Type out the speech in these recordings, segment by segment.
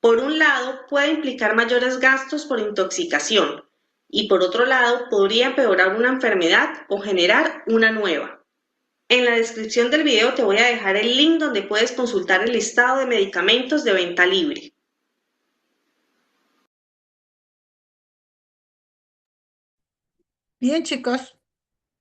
Por un lado, puede implicar mayores gastos por intoxicación y por otro lado, podría empeorar una enfermedad o generar una nueva. En la descripción del video te voy a dejar el link donde puedes consultar el listado de medicamentos de venta libre. Bien, chicos,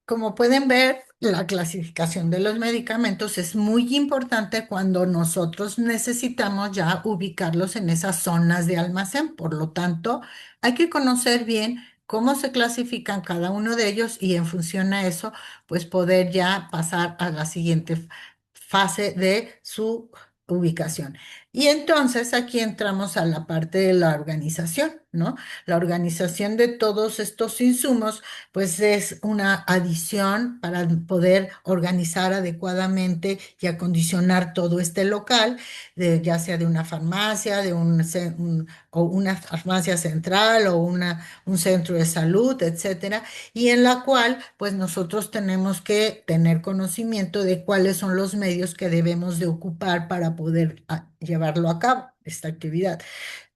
como pueden ver, la clasificación de los medicamentos es muy importante cuando nosotros necesitamos ya ubicarlos en esas zonas de almacén. Por lo tanto, hay que conocer bien cómo se clasifican cada uno de ellos y en función a eso, pues poder ya pasar a la siguiente fase de su ubicación. Y entonces aquí entramos a la parte de la organización, ¿no? La organización de todos estos insumos pues es una adición para poder organizar adecuadamente y acondicionar todo este local, ya sea de una farmacia, o una farmacia central o un centro de salud, etcétera, y en la cual pues nosotros tenemos que tener conocimiento de cuáles son los medios que debemos de ocupar para poder llevarlo a cabo, esta actividad.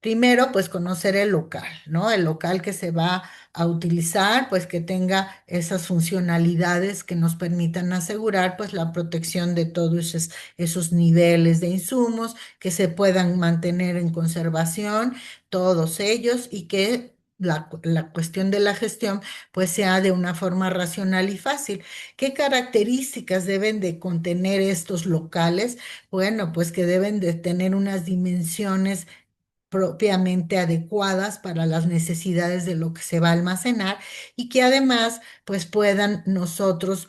Primero, pues conocer el local, ¿no? El local que se va a utilizar, pues que tenga esas funcionalidades que nos permitan asegurar, pues la protección de todos esos niveles de insumos, que se puedan mantener en conservación, todos ellos, y que la cuestión de la gestión, pues sea de una forma racional y fácil. ¿Qué características deben de contener estos locales? Bueno, pues que deben de tener unas dimensiones propiamente adecuadas para las necesidades de lo que se va a almacenar y que además pues puedan nosotros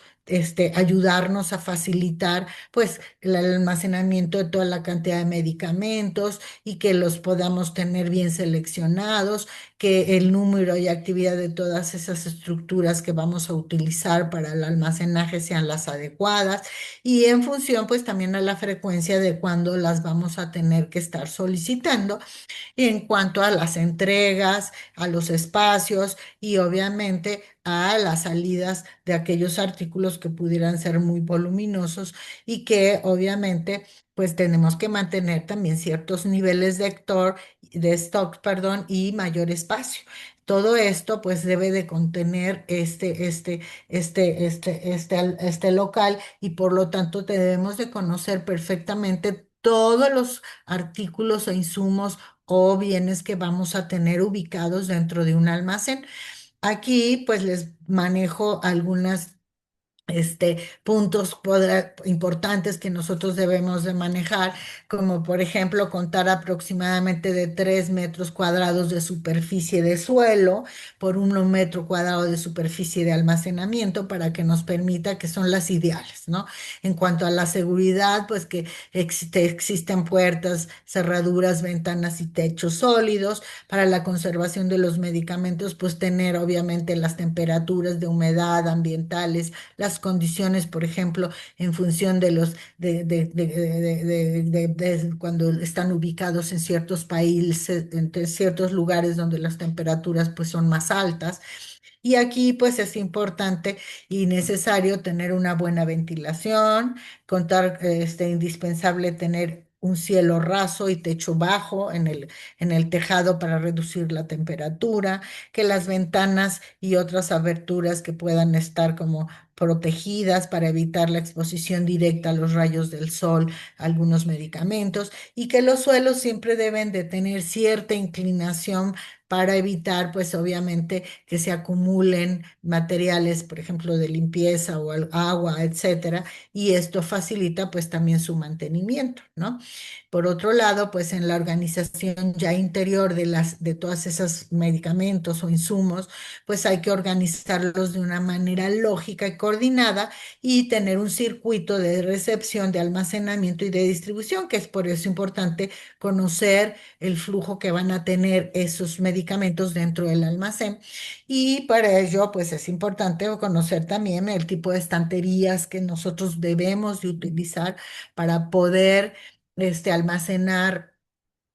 ayudarnos a facilitar pues el almacenamiento de toda la cantidad de medicamentos y que los podamos tener bien seleccionados, que el número y actividad de todas esas estructuras que vamos a utilizar para el almacenaje sean las adecuadas y en función pues también a la frecuencia de cuando las vamos a tener que estar solicitando en cuanto a las entregas, a los espacios y obviamente a las salidas de aquellos artículos que pudieran ser muy voluminosos y que obviamente pues tenemos que mantener también ciertos niveles de stock, perdón, y mayor espacio. Todo esto pues debe de contener este local y por lo tanto debemos de conocer perfectamente todos los artículos e insumos o bienes que vamos a tener ubicados dentro de un almacén. Aquí pues les manejo algunas puntos importantes que nosotros debemos de manejar, como por ejemplo contar aproximadamente de 3 metros cuadrados de superficie de suelo por 1 metro cuadrado de superficie de almacenamiento para que nos permita que son las ideales, ¿no? En cuanto a la seguridad, pues que existen puertas, cerraduras, ventanas y techos sólidos. Para la conservación de los medicamentos, pues tener obviamente las temperaturas de humedad ambientales, las condiciones, por ejemplo, en función de los de cuando están ubicados en ciertos países, en ciertos lugares donde las temperaturas pues son más altas. Y aquí pues es importante y necesario tener una buena ventilación, indispensable tener un cielo raso y techo bajo en el tejado para reducir la temperatura, que las ventanas y otras aberturas que puedan estar como protegidas para evitar la exposición directa a los rayos del sol, algunos medicamentos, y que los suelos siempre deben de tener cierta inclinación para evitar, pues obviamente, que se acumulen materiales, por ejemplo, de limpieza o agua, etcétera, y esto facilita pues también su mantenimiento, ¿no? Por otro lado, pues en la organización ya interior de todas esas medicamentos o insumos, pues hay que organizarlos de una manera lógica y coordinada y tener un circuito de recepción, de almacenamiento y de distribución, que es por eso importante conocer el flujo que van a tener esos medicamentos dentro del almacén. Y para ello, pues es importante conocer también el tipo de estanterías que nosotros debemos de utilizar para poder almacenar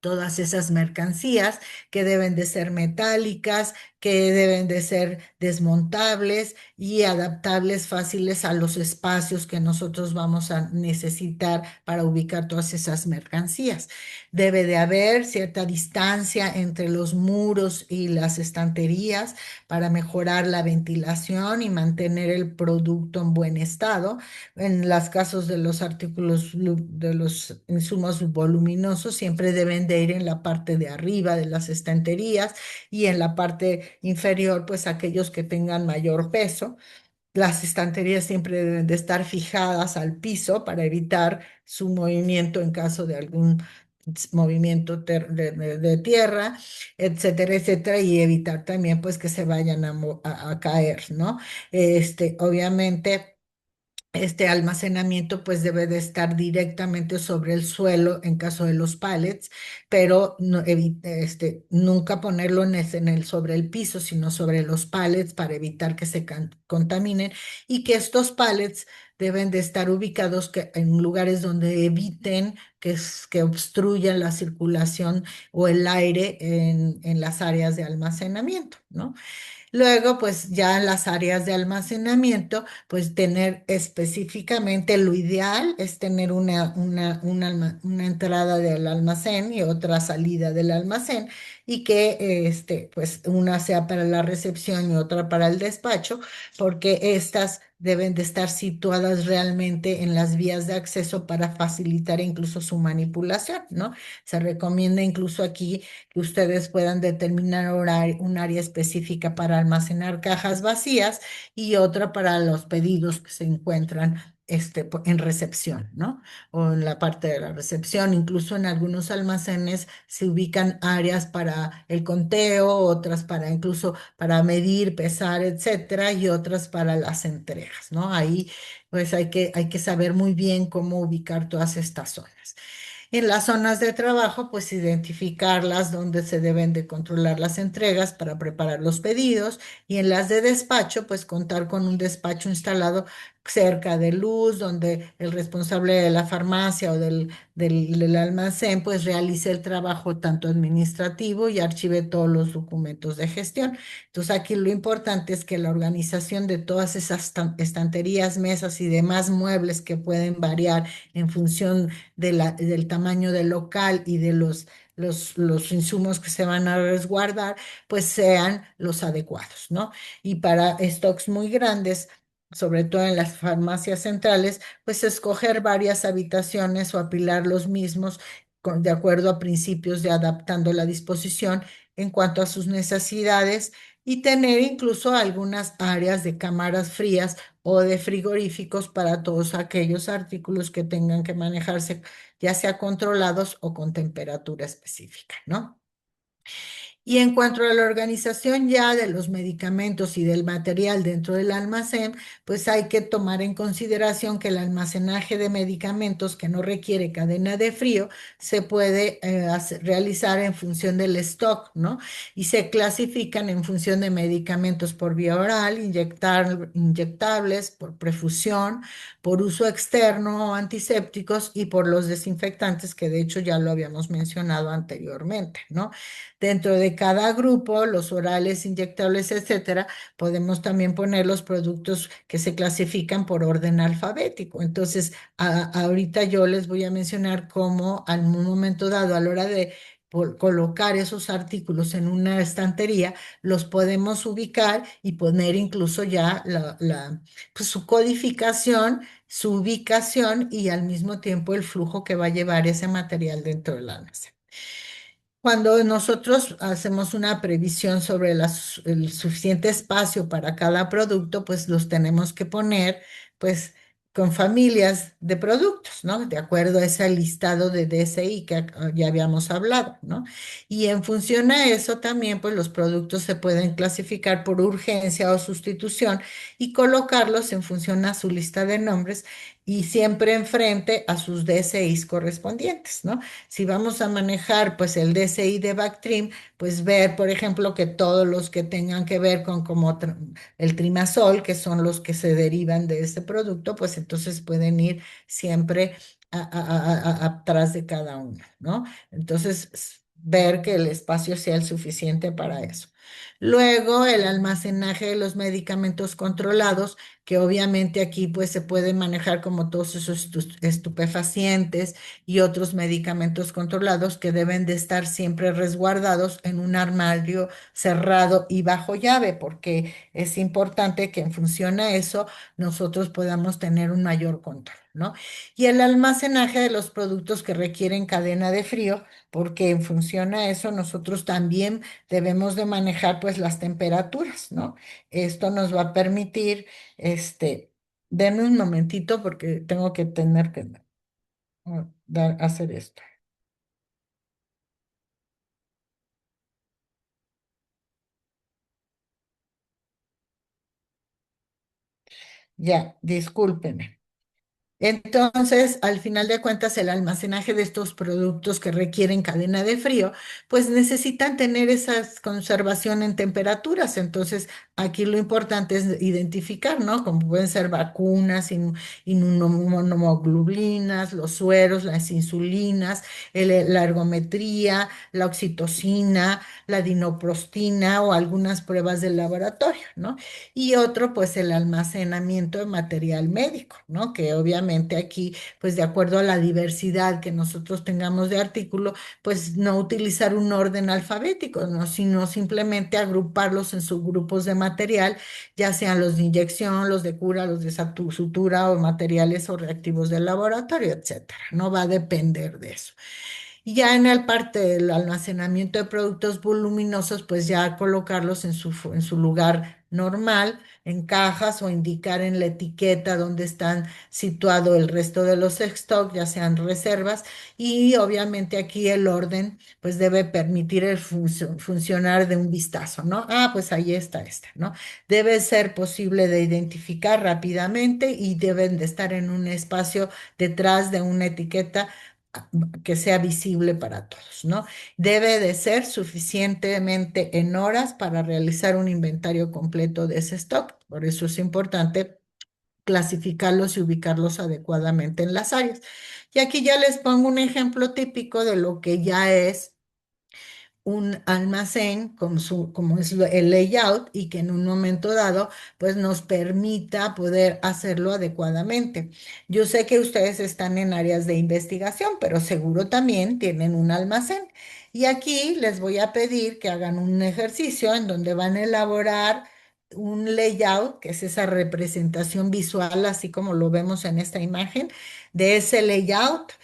todas esas mercancías que deben de ser metálicas, que deben de ser desmontables y adaptables, fáciles a los espacios que nosotros vamos a necesitar para ubicar todas esas mercancías. Debe de haber cierta distancia entre los muros y las estanterías para mejorar la ventilación y mantener el producto en buen estado. En los casos de los artículos, de los insumos voluminosos, siempre deben de ir en la parte de arriba de las estanterías y en la parte inferior, pues aquellos que tengan mayor peso. Las estanterías siempre deben de estar fijadas al piso para evitar su movimiento en caso de algún movimiento de tierra, etcétera, etcétera, y evitar también pues que se vayan a caer, ¿no? Obviamente. Este almacenamiento pues debe de estar directamente sobre el suelo en caso de los pallets, pero nunca ponerlo sobre el piso, sino sobre los pallets para evitar que se contaminen y que estos pallets deben de estar ubicados en lugares donde eviten que obstruyan la circulación o el aire en las áreas de almacenamiento, ¿no? Luego, pues ya en las áreas de almacenamiento, pues tener específicamente lo ideal es tener una entrada del almacén y otra salida del almacén y que pues una sea para la recepción y otra para el despacho, porque estas deben de estar situadas realmente en las vías de acceso para facilitar incluso su manipulación, ¿no? Se recomienda incluso aquí que ustedes puedan determinar un área específica para almacenar cajas vacías y otra para los pedidos que se encuentran en recepción, ¿no? O en la parte de la recepción. Incluso en algunos almacenes se ubican áreas para el conteo, otras para incluso para medir, pesar, etcétera, y otras para las entregas, ¿no? Ahí pues hay que saber muy bien cómo ubicar todas estas zonas. En las zonas de trabajo, pues identificarlas donde se deben de controlar las entregas para preparar los pedidos y en las de despacho, pues contar con un despacho instalado cerca de luz, donde el responsable de la farmacia o del almacén, pues realice el trabajo tanto administrativo y archive todos los documentos de gestión. Entonces aquí lo importante es que la organización de todas esas estanterías, mesas y demás muebles que pueden variar en función del tamaño del local y de los insumos que se van a resguardar, pues sean los adecuados, ¿no? Y para stocks muy grandes, sobre todo en las farmacias centrales, pues escoger varias habitaciones o apilar los mismos de acuerdo a principios de adaptando la disposición en cuanto a sus necesidades y tener incluso algunas áreas de cámaras frías o de frigoríficos para todos aquellos artículos que tengan que manejarse, ya sea controlados o con temperatura específica, ¿no? Y en cuanto a la organización ya de los medicamentos y del material dentro del almacén, pues hay que tomar en consideración que el almacenaje de medicamentos que no requiere cadena de frío se puede realizar en función del stock, ¿no? Y se clasifican en función de medicamentos por vía oral, inyectables, por prefusión, por uso externo o antisépticos y por los desinfectantes, que de hecho ya lo habíamos mencionado anteriormente, ¿no? Dentro de cada grupo, los orales, inyectables, etcétera, podemos también poner los productos que se clasifican por orden alfabético. Entonces, ahorita yo les voy a mencionar cómo al momento dado, a la hora de colocar esos artículos en una estantería, los podemos ubicar y poner incluso ya pues, su codificación, su ubicación y al mismo tiempo el flujo que va a llevar ese material dentro del almacén. Cuando nosotros hacemos una previsión sobre el suficiente espacio para cada producto, pues los tenemos que poner, pues, con familias de productos, ¿no? De acuerdo a ese listado de DSI que ya habíamos hablado, ¿no? Y en función a eso también, pues, los productos se pueden clasificar por urgencia o sustitución y colocarlos en función a su lista de nombres y siempre enfrente a sus DSIs correspondientes, ¿no? Si vamos a manejar pues el DCI de Bactrim, pues ver, por ejemplo, que todos los que tengan que ver con como el trimazol, que son los que se derivan de este producto, pues entonces pueden ir siempre atrás de cada uno, ¿no? Entonces, ver que el espacio sea el suficiente para eso. Luego, el almacenaje de los medicamentos controlados, que obviamente aquí pues se puede manejar como todos esos estupefacientes y otros medicamentos controlados que deben de estar siempre resguardados en un armario cerrado y bajo llave, porque es importante que en función a eso nosotros podamos tener un mayor control, ¿no? Y el almacenaje de los productos que requieren cadena de frío, porque en función a eso nosotros también debemos de manejar pues las temperaturas, ¿no? Esto nos va a permitir, denme un momentito porque tengo que tener que hacer esto. Ya, discúlpeme. Entonces, al final de cuentas, el almacenaje de estos productos que requieren cadena de frío, pues necesitan tener esa conservación en temperaturas. Entonces, aquí lo importante es identificar, ¿no? Como pueden ser vacunas, inmunoglobulinas, los sueros, las insulinas, la ergometría, la oxitocina, la dinoprostina o algunas pruebas del laboratorio, ¿no? Y otro, pues el almacenamiento de material médico, ¿no? Que obviamente aquí, pues de acuerdo a la diversidad que nosotros tengamos de artículo, pues no utilizar un orden alfabético, ¿no? Sino simplemente agruparlos en subgrupos de material, ya sean los de inyección, los de cura, los de sutura o materiales o reactivos del laboratorio, etcétera. No va a depender de eso. Y ya en el parte del almacenamiento de productos voluminosos, pues ya colocarlos en su lugar normal, en cajas o indicar en la etiqueta dónde están situado el resto de los stock, ya sean reservas. Y obviamente aquí el orden, pues debe permitir el funcionar de un vistazo, ¿no? Ah, pues ahí está este, ¿no? Debe ser posible de identificar rápidamente y deben de estar en un espacio detrás de una etiqueta que sea visible para todos, ¿no? Debe de ser suficientemente en horas para realizar un inventario completo de ese stock. Por eso es importante clasificarlos y ubicarlos adecuadamente en las áreas. Y aquí ya les pongo un ejemplo típico de lo que ya es un almacén como es el layout y que en un momento dado pues nos permita poder hacerlo adecuadamente. Yo sé que ustedes están en áreas de investigación, pero seguro también tienen un almacén. Y aquí les voy a pedir que hagan un ejercicio en donde van a elaborar un layout, que es esa representación visual, así como lo vemos en esta imagen, de ese layout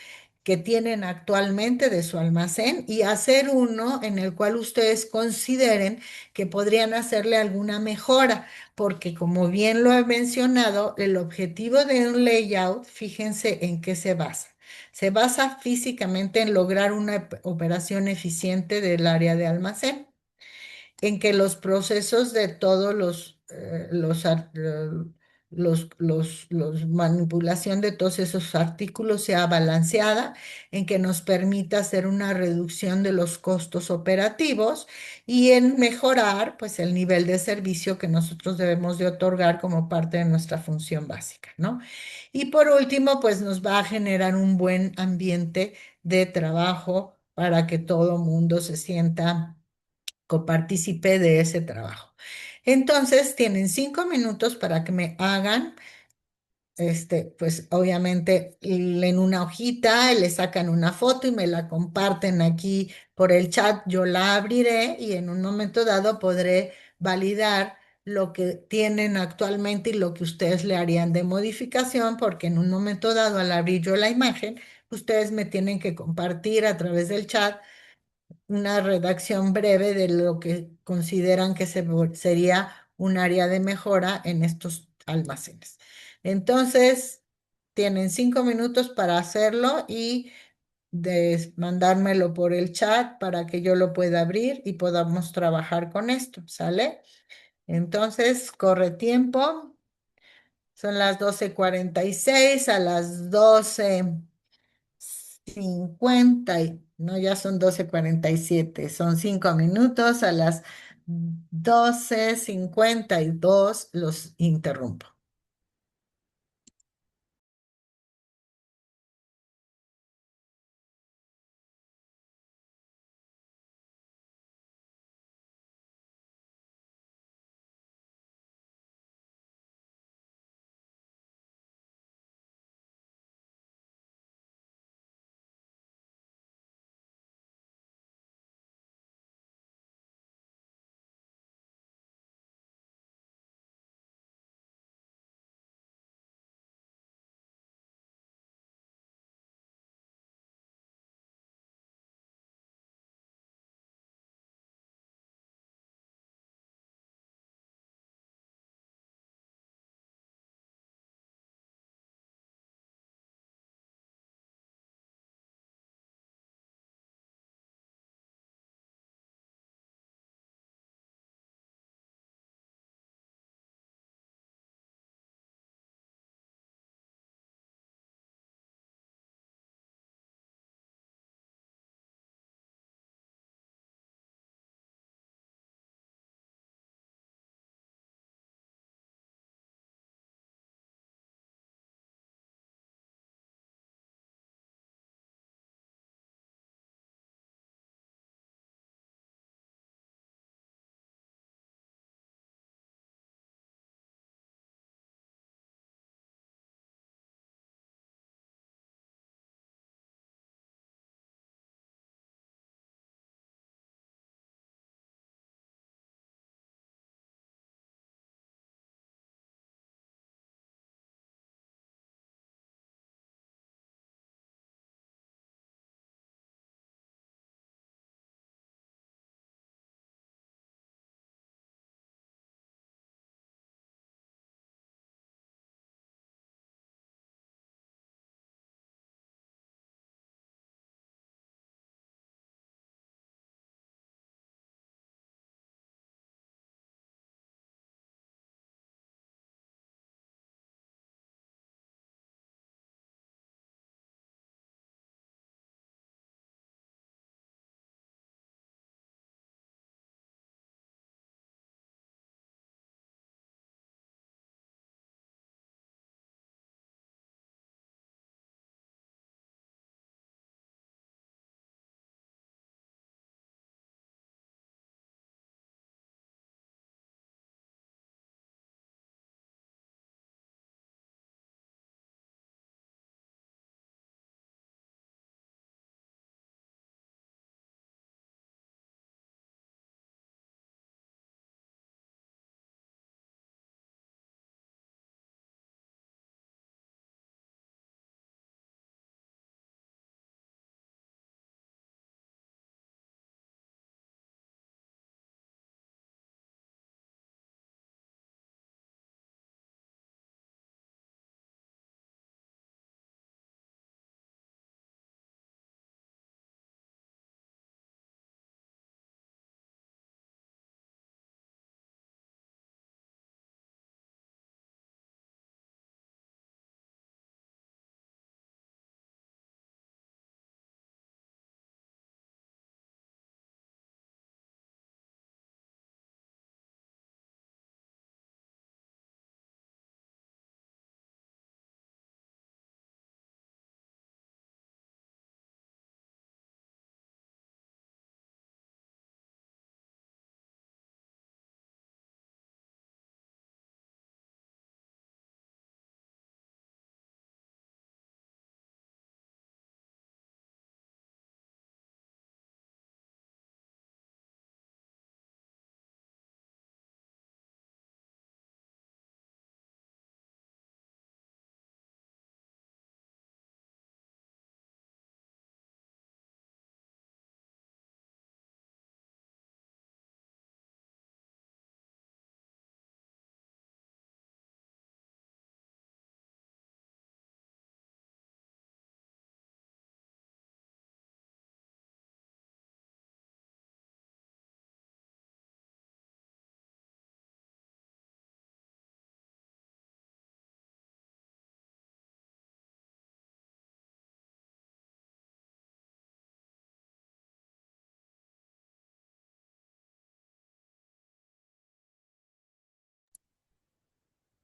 que tienen actualmente de su almacén y hacer uno en el cual ustedes consideren que podrían hacerle alguna mejora, porque como bien lo he mencionado, el objetivo de un layout, fíjense en qué se basa. Se basa físicamente en lograr una operación eficiente del área de almacén en que los procesos de todos los manipulación de todos esos artículos sea balanceada, en que nos permita hacer una reducción de los costos operativos y en mejorar pues el nivel de servicio que nosotros debemos de otorgar como parte de nuestra función básica, ¿no? Y por último, pues nos va a generar un buen ambiente de trabajo para que todo mundo se sienta copartícipe de ese trabajo. Entonces, tienen 5 minutos para que me hagan, pues obviamente en una hojita, le sacan una foto y me la comparten aquí por el chat. Yo la abriré y en un momento dado podré validar lo que tienen actualmente y lo que ustedes le harían de modificación, porque en un momento dado, al abrir yo la imagen, ustedes me tienen que compartir a través del chat una redacción breve de lo que consideran que sería un área de mejora en estos almacenes. Entonces, tienen 5 minutos para hacerlo y de mandármelo por el chat para que yo lo pueda abrir y podamos trabajar con esto, ¿sale? Entonces, corre tiempo. Son las 12:46, a las 12:50 no, ya son 12:47, son 5 minutos, a las 12:52 los interrumpo.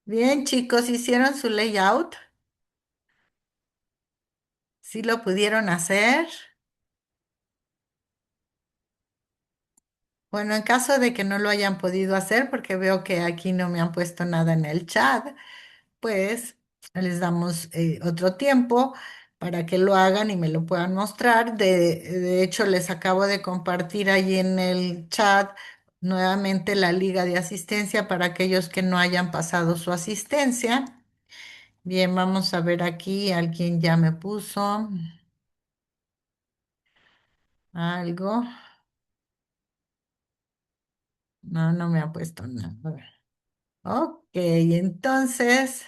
Bien, chicos, ¿hicieron su layout? ¿Sí lo pudieron hacer? Bueno, en caso de que no lo hayan podido hacer, porque veo que aquí no me han puesto nada en el chat, pues les damos otro tiempo para que lo hagan y me lo puedan mostrar. De hecho, les acabo de compartir ahí en el chat nuevamente la liga de asistencia para aquellos que no hayan pasado su asistencia. Bien, vamos a ver aquí, alguien ya me puso algo. No, no me ha puesto nada. Ok, entonces,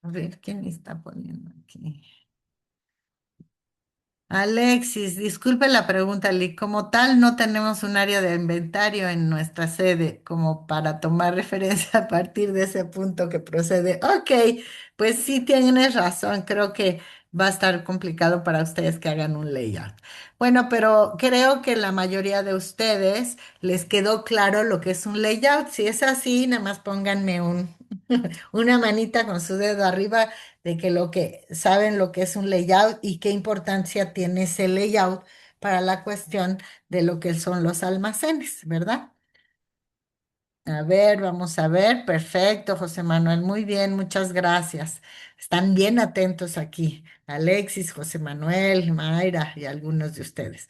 a ver, ¿quién está poniendo aquí? Alexis, disculpe la pregunta, Lee. Como tal, no tenemos un área de inventario en nuestra sede como para tomar referencia a partir de ese punto que procede. Ok, pues sí tienes razón. Creo que va a estar complicado para ustedes que hagan un layout. Bueno, pero creo que la mayoría de ustedes les quedó claro lo que es un layout. Si es así, nada más pónganme una manita con su dedo arriba de que lo que saben lo que es un layout y qué importancia tiene ese layout para la cuestión de lo que son los almacenes, ¿verdad? A ver, vamos a ver. Perfecto, José Manuel. Muy bien, muchas gracias. Están bien atentos aquí. Alexis, José Manuel, Mayra y algunos de ustedes.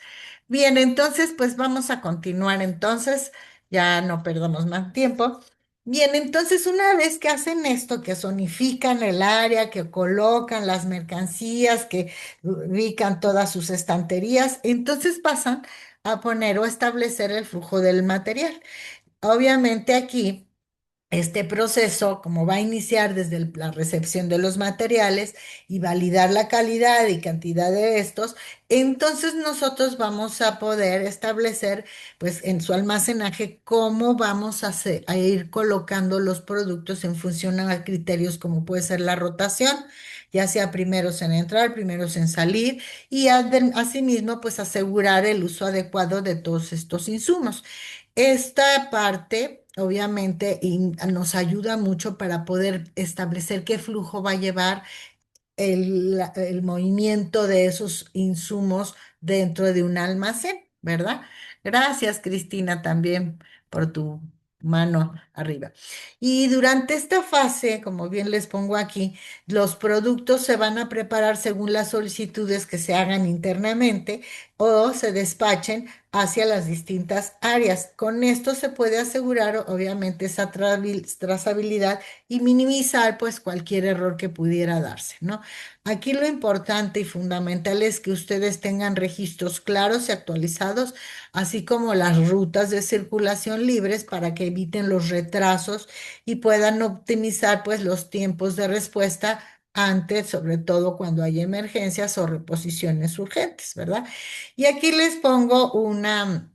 Bien, entonces, pues vamos a continuar. Entonces, ya no perdamos más tiempo. Bien, entonces, una vez que hacen esto, que zonifican el área, que colocan las mercancías, que ubican todas sus estanterías, entonces pasan a poner o establecer el flujo del material. Obviamente aquí, este proceso, como va a iniciar desde la recepción de los materiales y validar la calidad y cantidad de estos, entonces nosotros vamos a poder establecer, pues en su almacenaje, cómo vamos a ir colocando los productos en función a criterios como puede ser la rotación, ya sea primeros en entrar, primeros en salir, y asimismo, pues asegurar el uso adecuado de todos estos insumos. Esta parte, obviamente, nos ayuda mucho para poder establecer qué flujo va a llevar el movimiento de esos insumos dentro de un almacén, ¿verdad? Gracias, Cristina, también por tu mano arriba. Y durante esta fase, como bien les pongo aquí, los productos se van a preparar según las solicitudes que se hagan internamente o se despachen hacia las distintas áreas. Con esto se puede asegurar, obviamente, esa trazabilidad y minimizar, pues, cualquier error que pudiera darse, ¿no? Aquí lo importante y fundamental es que ustedes tengan registros claros y actualizados, así como las rutas de circulación libres para que eviten los retrasos y puedan optimizar pues los tiempos de respuesta antes, sobre todo cuando hay emergencias o reposiciones urgentes, ¿verdad? Y aquí les pongo una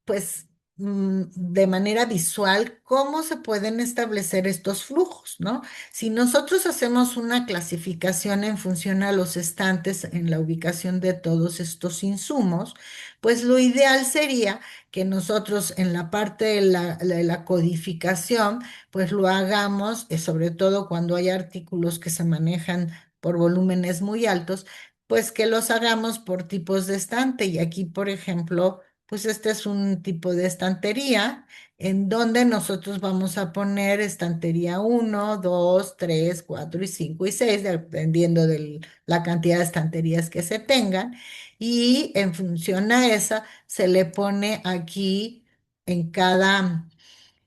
pues de manera visual cómo se pueden establecer estos flujos, ¿no? Si nosotros hacemos una clasificación en función a los estantes en la ubicación de todos estos insumos, pues lo ideal sería que nosotros en la parte de la codificación, pues lo hagamos, sobre todo cuando hay artículos que se manejan por volúmenes muy altos, pues que los hagamos por tipos de estante. Y aquí, por ejemplo, pues este es un tipo de estantería en donde nosotros vamos a poner estantería uno, 2, 3, 4 y 5 y 6, dependiendo de la cantidad de estanterías que se tengan. Y en función a esa, se le pone aquí en cada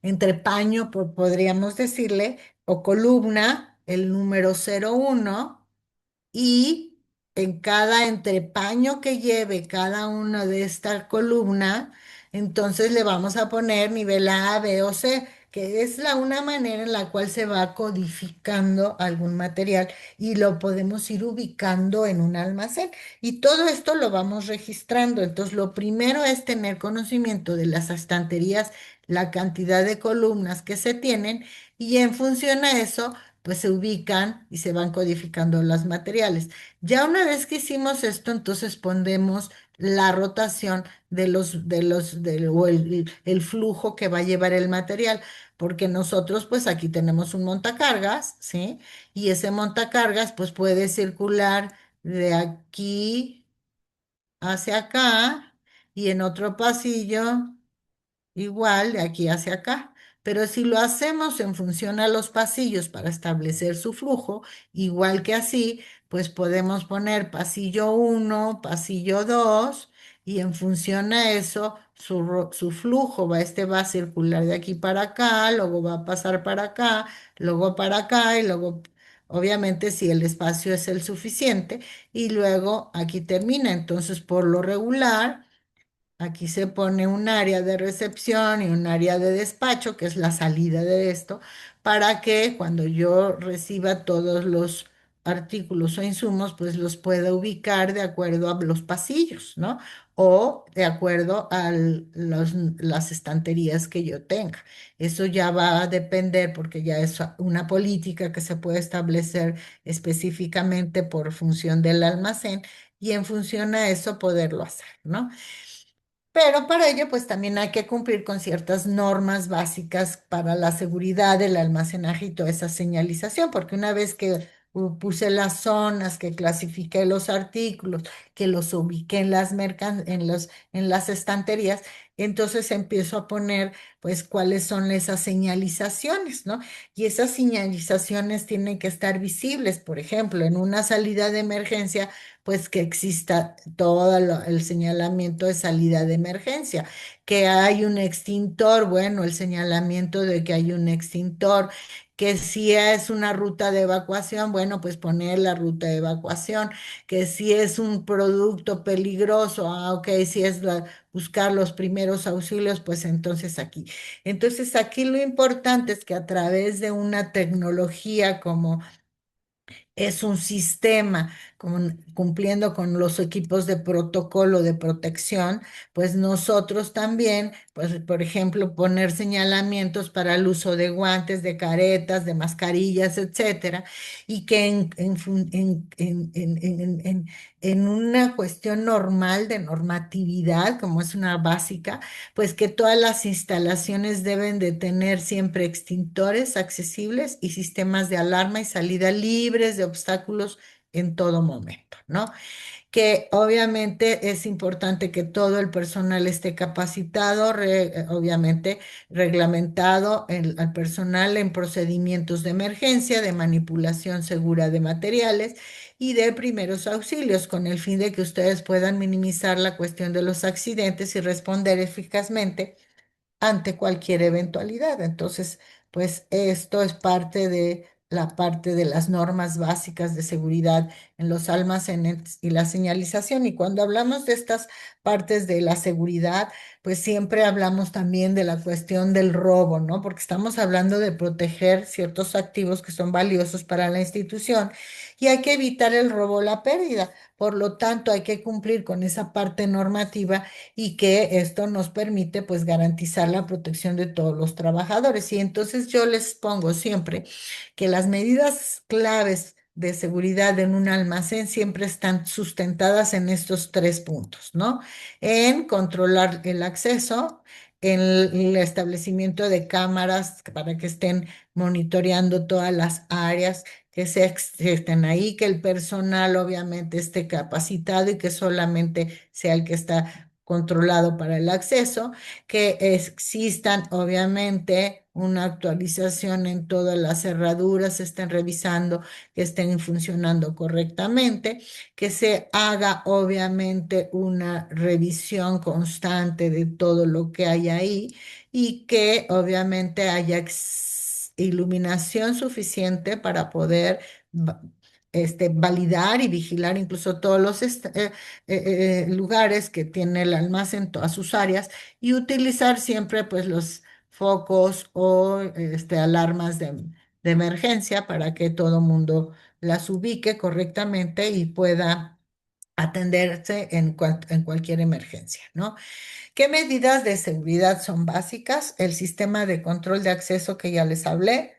entrepaño, podríamos decirle, o columna, el número 01 y en cada entrepaño que lleve cada una de esta columna, entonces le vamos a poner nivel A, B o C, que es una manera en la cual se va codificando algún material y lo podemos ir ubicando en un almacén. Y todo esto lo vamos registrando. Entonces, lo primero es tener conocimiento de las estanterías, la cantidad de columnas que se tienen y en función a eso pues se ubican y se van codificando los materiales. Ya una vez que hicimos esto, entonces pondremos la rotación o el flujo que va a llevar el material, porque nosotros pues aquí tenemos un montacargas, ¿sí? Y ese montacargas pues puede circular de aquí hacia acá y en otro pasillo igual de aquí hacia acá. Pero si lo hacemos en función a los pasillos para establecer su flujo, igual que así, pues podemos poner pasillo uno, pasillo 2 y en función a eso, su flujo va a circular de aquí para acá, luego va a pasar para acá, luego para acá y luego, obviamente, si el espacio es el suficiente, y luego aquí termina. Entonces, por lo regular, aquí se pone un área de recepción y un área de despacho, que es la salida de esto, para que cuando yo reciba todos los artículos o insumos, pues los pueda ubicar de acuerdo a los pasillos, ¿no? O de acuerdo a las estanterías que yo tenga. Eso ya va a depender porque ya es una política que se puede establecer específicamente por función del almacén y en función a eso poderlo hacer, ¿no? Pero para ello, pues también hay que cumplir con ciertas normas básicas para la seguridad del almacenaje y toda esa señalización, porque una vez que puse las zonas, que clasifiqué los artículos, que los ubiqué en en las estanterías, entonces empiezo a poner, pues, cuáles son esas señalizaciones, ¿no? Y esas señalizaciones tienen que estar visibles, por ejemplo, en una salida de emergencia pues que exista todo el señalamiento de salida de emergencia, que hay un extintor, bueno, el señalamiento de que hay un extintor, que si es una ruta de evacuación, bueno, pues poner la ruta de evacuación, que si es un producto peligroso, ok, si es buscar los primeros auxilios, pues entonces aquí. Entonces aquí lo importante es que a través de una tecnología como es un sistema cumpliendo con los equipos de protocolo de protección, pues nosotros también, pues por ejemplo, poner señalamientos para el uso de guantes, de caretas, de mascarillas, etcétera, y que en una cuestión normal de normatividad, como es una básica, pues que todas las instalaciones deben de tener siempre extintores accesibles y sistemas de alarma y salida libres de obstáculos en todo momento, ¿no? Que obviamente es importante que todo el personal esté capacitado, obviamente reglamentado al personal en procedimientos de emergencia, de manipulación segura de materiales y de primeros auxilios, con el fin de que ustedes puedan minimizar la cuestión de los accidentes y responder eficazmente ante cualquier eventualidad. Entonces, pues esto es parte de la parte de las normas básicas de seguridad en los almacenes y la señalización. Y cuando hablamos de estas partes de la seguridad, pues siempre hablamos también de la cuestión del robo, ¿no? Porque estamos hablando de proteger ciertos activos que son valiosos para la institución y hay que evitar el robo o la pérdida. Por lo tanto, hay que cumplir con esa parte normativa y que esto nos permite pues garantizar la protección de todos los trabajadores. Y entonces yo les pongo siempre que las medidas claves de seguridad en un almacén siempre están sustentadas en estos tres puntos, ¿no? En controlar el acceso, en el establecimiento de cámaras para que estén monitoreando todas las áreas que estén ahí, que el personal obviamente esté capacitado y que solamente sea el que está controlado para el acceso, que existan obviamente una actualización en todas las cerraduras, se estén revisando que estén funcionando correctamente, que se haga obviamente una revisión constante de todo lo que hay ahí y que obviamente haya iluminación suficiente para poder va- validar y vigilar incluso todos los lugares que tiene el almacén, todas sus áreas, y utilizar siempre pues los focos o alarmas de emergencia para que todo mundo las ubique correctamente y pueda atenderse en cualquier emergencia, ¿no? ¿Qué medidas de seguridad son básicas? El sistema de control de acceso que ya les hablé,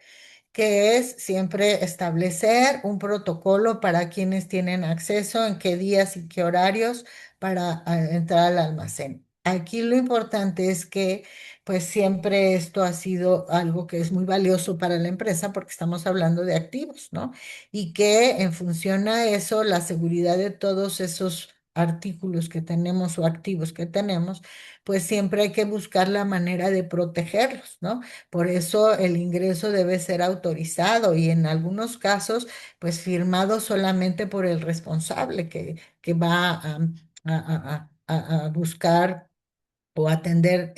que es siempre establecer un protocolo para quienes tienen acceso, en qué días y qué horarios para entrar al almacén. Aquí lo importante es que pues siempre esto ha sido algo que es muy valioso para la empresa porque estamos hablando de activos, ¿no? Y que en función a eso, la seguridad de todos esos artículos que tenemos o activos que tenemos, pues siempre hay que buscar la manera de protegerlos, ¿no? Por eso el ingreso debe ser autorizado y en algunos casos, pues firmado solamente por el responsable que va a buscar o atender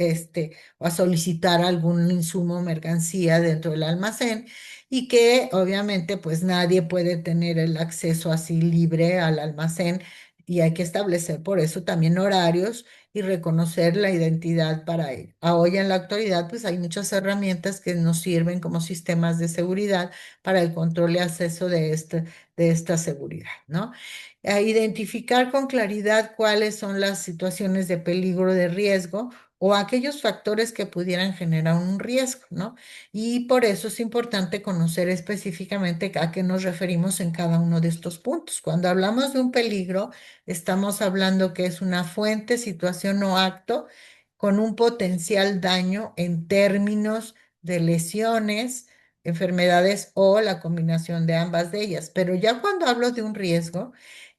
o a solicitar algún insumo o mercancía dentro del almacén y que obviamente pues nadie puede tener el acceso así libre al almacén y hay que establecer por eso también horarios y reconocer la identidad para ello. Hoy en la actualidad pues hay muchas herramientas que nos sirven como sistemas de seguridad para el control y acceso de esta seguridad, ¿no? A identificar con claridad cuáles son las situaciones de peligro, de riesgo o aquellos factores que pudieran generar un riesgo, ¿no? Y por eso es importante conocer específicamente a qué nos referimos en cada uno de estos puntos. Cuando hablamos de un peligro, estamos hablando que es una fuente, situación o acto con un potencial daño en términos de lesiones, enfermedades o la combinación de ambas de ellas. Pero ya cuando hablo de un riesgo,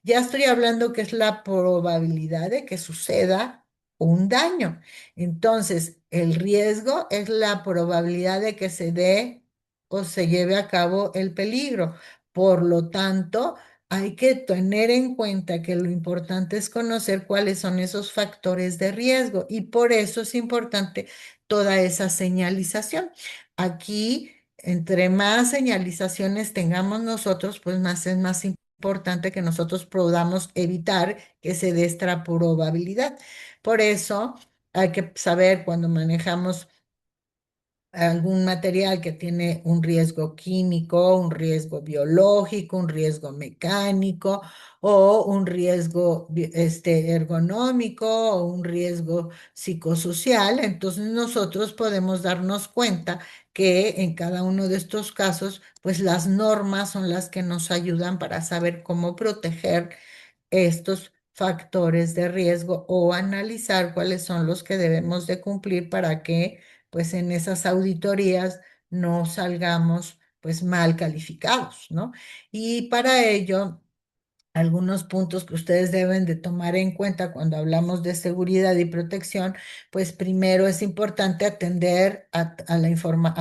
ya estoy hablando que es la probabilidad de que suceda un daño. Entonces, el riesgo es la probabilidad de que se dé o se lleve a cabo el peligro. Por lo tanto, hay que tener en cuenta que lo importante es conocer cuáles son esos factores de riesgo y por eso es importante toda esa señalización. Aquí, entre más señalizaciones tengamos nosotros, pues más es más importante que nosotros podamos evitar que se dé esta probabilidad. Por eso hay que saber cuando manejamos algún material que tiene un riesgo químico, un riesgo biológico, un riesgo mecánico o un riesgo ergonómico o un riesgo psicosocial. Entonces nosotros podemos darnos cuenta que en cada uno de estos casos, pues las normas son las que nos ayudan para saber cómo proteger estos factores de riesgo o analizar cuáles son los que debemos de cumplir para que pues en esas auditorías no salgamos pues mal calificados, ¿no? Y para ello algunos puntos que ustedes deben de tomar en cuenta cuando hablamos de seguridad y protección, pues primero es importante atender a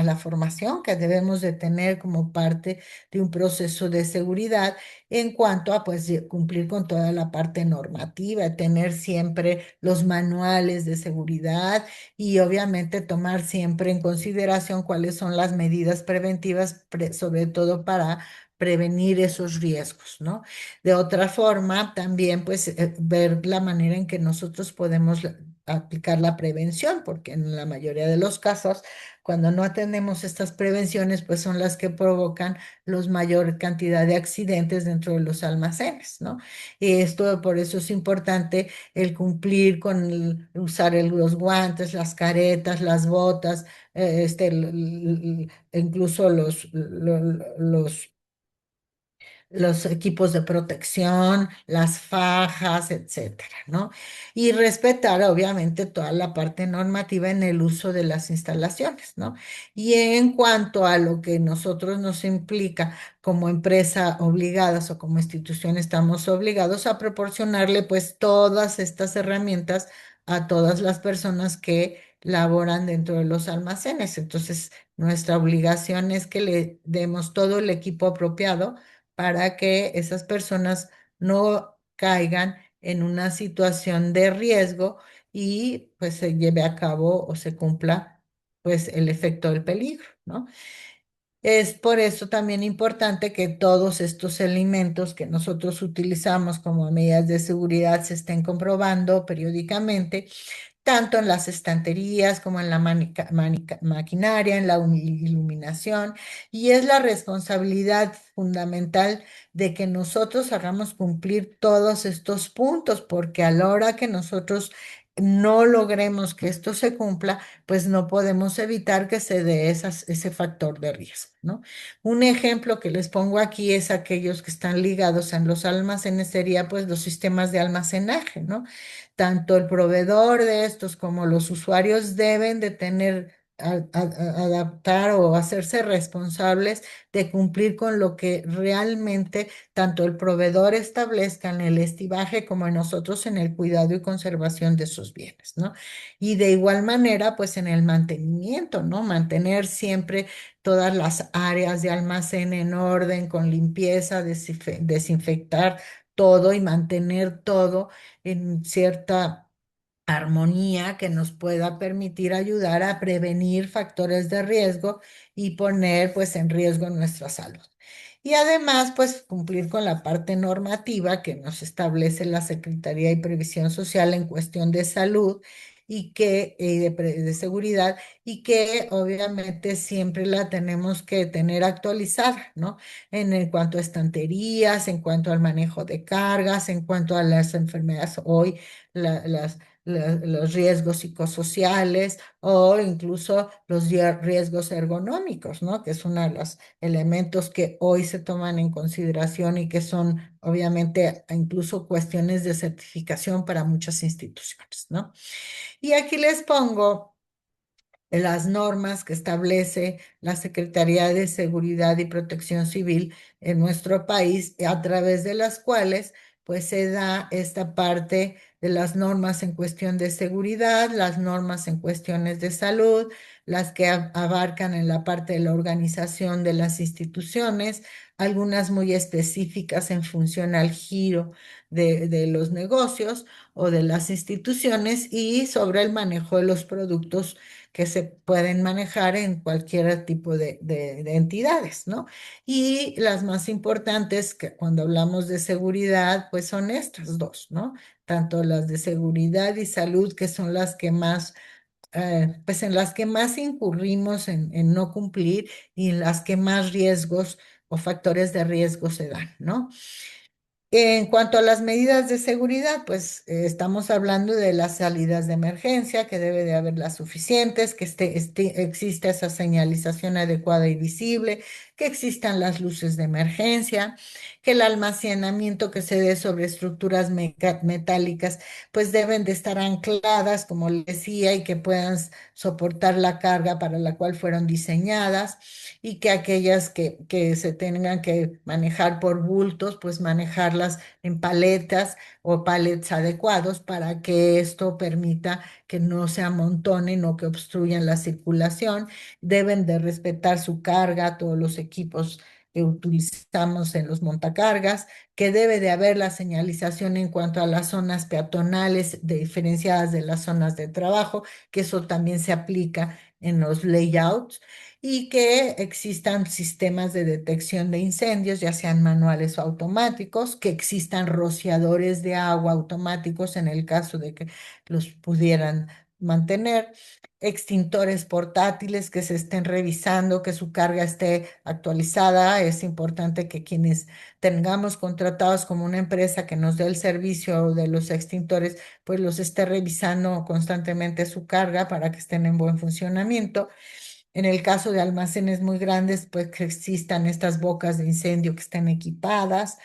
la formación que debemos de tener como parte de un proceso de seguridad en cuanto a pues cumplir con toda la parte normativa, tener siempre los manuales de seguridad y obviamente tomar siempre en consideración cuáles son las medidas preventivas, sobre todo para prevenir esos riesgos, ¿no? De otra forma, también pues ver la manera en que nosotros podemos aplicar la prevención, porque en la mayoría de los casos, cuando no atendemos estas prevenciones, pues son las que provocan los mayor cantidad de accidentes dentro de los almacenes, ¿no? Y esto por eso es importante el cumplir con usar los guantes, las caretas, las botas, incluso los equipos de protección, las fajas, etcétera, ¿no? Y respetar, obviamente, toda la parte normativa en el uso de las instalaciones, ¿no? Y en cuanto a lo que nosotros nos implica como empresa obligadas o como institución, estamos obligados a proporcionarle, pues, todas estas herramientas a todas las personas que laboran dentro de los almacenes. Entonces, nuestra obligación es que le demos todo el equipo apropiado para que esas personas no caigan en una situación de riesgo y pues se lleve a cabo o se cumpla pues el efecto del peligro, ¿no? Es por eso también importante que todos estos elementos que nosotros utilizamos como medidas de seguridad se estén comprobando periódicamente tanto en las estanterías como en la maquinaria, en la iluminación, y es la responsabilidad fundamental de que nosotros hagamos cumplir todos estos puntos, porque a la hora que nosotros no logremos que esto se cumpla, pues no podemos evitar que se dé ese factor de riesgo, ¿no? Un ejemplo que les pongo aquí es aquellos que están ligados en los almacenes, sería pues los sistemas de almacenaje, ¿no? Tanto el proveedor de estos como los usuarios deben de tener, adaptar o hacerse responsables de cumplir con lo que realmente tanto el proveedor establezca en el estibaje como en nosotros en el cuidado y conservación de sus bienes, ¿no? Y de igual manera, pues en el mantenimiento, ¿no? Mantener siempre todas las áreas de almacén en orden, con limpieza, desinfectar todo y mantener todo en cierta armonía que nos pueda permitir ayudar a prevenir factores de riesgo y poner pues en riesgo nuestra salud. Y además, pues cumplir con la parte normativa que nos establece la Secretaría de Previsión Social en cuestión de salud y de seguridad, y que obviamente siempre la tenemos que tener actualizada, ¿no? En cuanto a estanterías, en cuanto al manejo de cargas, en cuanto a las enfermedades hoy, las los riesgos psicosociales o incluso los riesgos ergonómicos, ¿no? Que es uno de los elementos que hoy se toman en consideración y que son obviamente incluso cuestiones de certificación para muchas instituciones, ¿no? Y aquí les pongo las normas que establece la Secretaría de Seguridad y Protección Civil en nuestro país, a través de las cuales pues se da esta parte de las normas en cuestión de seguridad, las normas en cuestiones de salud, las que abarcan en la parte de la organización de las instituciones, algunas muy específicas en función al giro de los negocios o de las instituciones, y sobre el manejo de los productos que se pueden manejar en cualquier tipo de entidades, ¿no? Y las más importantes que cuando hablamos de seguridad, pues son estas dos, ¿no? Tanto las de seguridad y salud, que son las que más, pues en las que más incurrimos en no cumplir, y en las que más riesgos o factores de riesgo se dan, ¿no? En cuanto a las medidas de seguridad, pues estamos hablando de las salidas de emergencia, que debe de haberlas suficientes, que exista esa señalización adecuada y visible, que existan las luces de emergencia, que el almacenamiento que se dé sobre estructuras metálicas, pues deben de estar ancladas, como les decía, y que puedan soportar la carga para la cual fueron diseñadas, y que aquellas que se tengan que manejar por bultos, pues manejarlas en paletas o palets adecuados para que esto permita que no se amontonen o que obstruyan la circulación. Deben de respetar su carga, todos los equipos que utilizamos en los montacargas, que debe de haber la señalización en cuanto a las zonas peatonales diferenciadas de las zonas de trabajo, que eso también se aplica en los layouts, y que existan sistemas de detección de incendios, ya sean manuales o automáticos, que existan rociadores de agua automáticos en el caso de que los pudieran mantener, extintores portátiles que se estén revisando, que su carga esté actualizada. Es importante que quienes tengamos contratados como una empresa que nos dé el servicio de los extintores, pues los esté revisando constantemente su carga para que estén en buen funcionamiento. En el caso de almacenes muy grandes, pues que existan estas bocas de incendio que estén equipadas,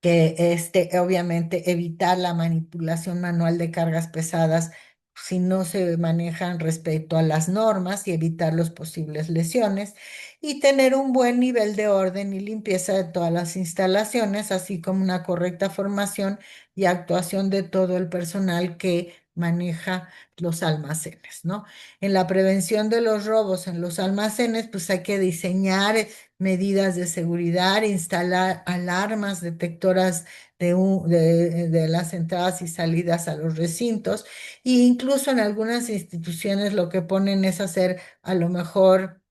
que obviamente evitar la manipulación manual de cargas pesadas si no se manejan respecto a las normas, y evitar las posibles lesiones, y tener un buen nivel de orden y limpieza de todas las instalaciones, así como una correcta formación y actuación de todo el personal que maneja los almacenes, ¿no? En la prevención de los robos en los almacenes, pues hay que diseñar medidas de seguridad, instalar alarmas detectoras de las entradas y salidas a los recintos, e incluso en algunas instituciones lo que ponen es hacer a lo mejor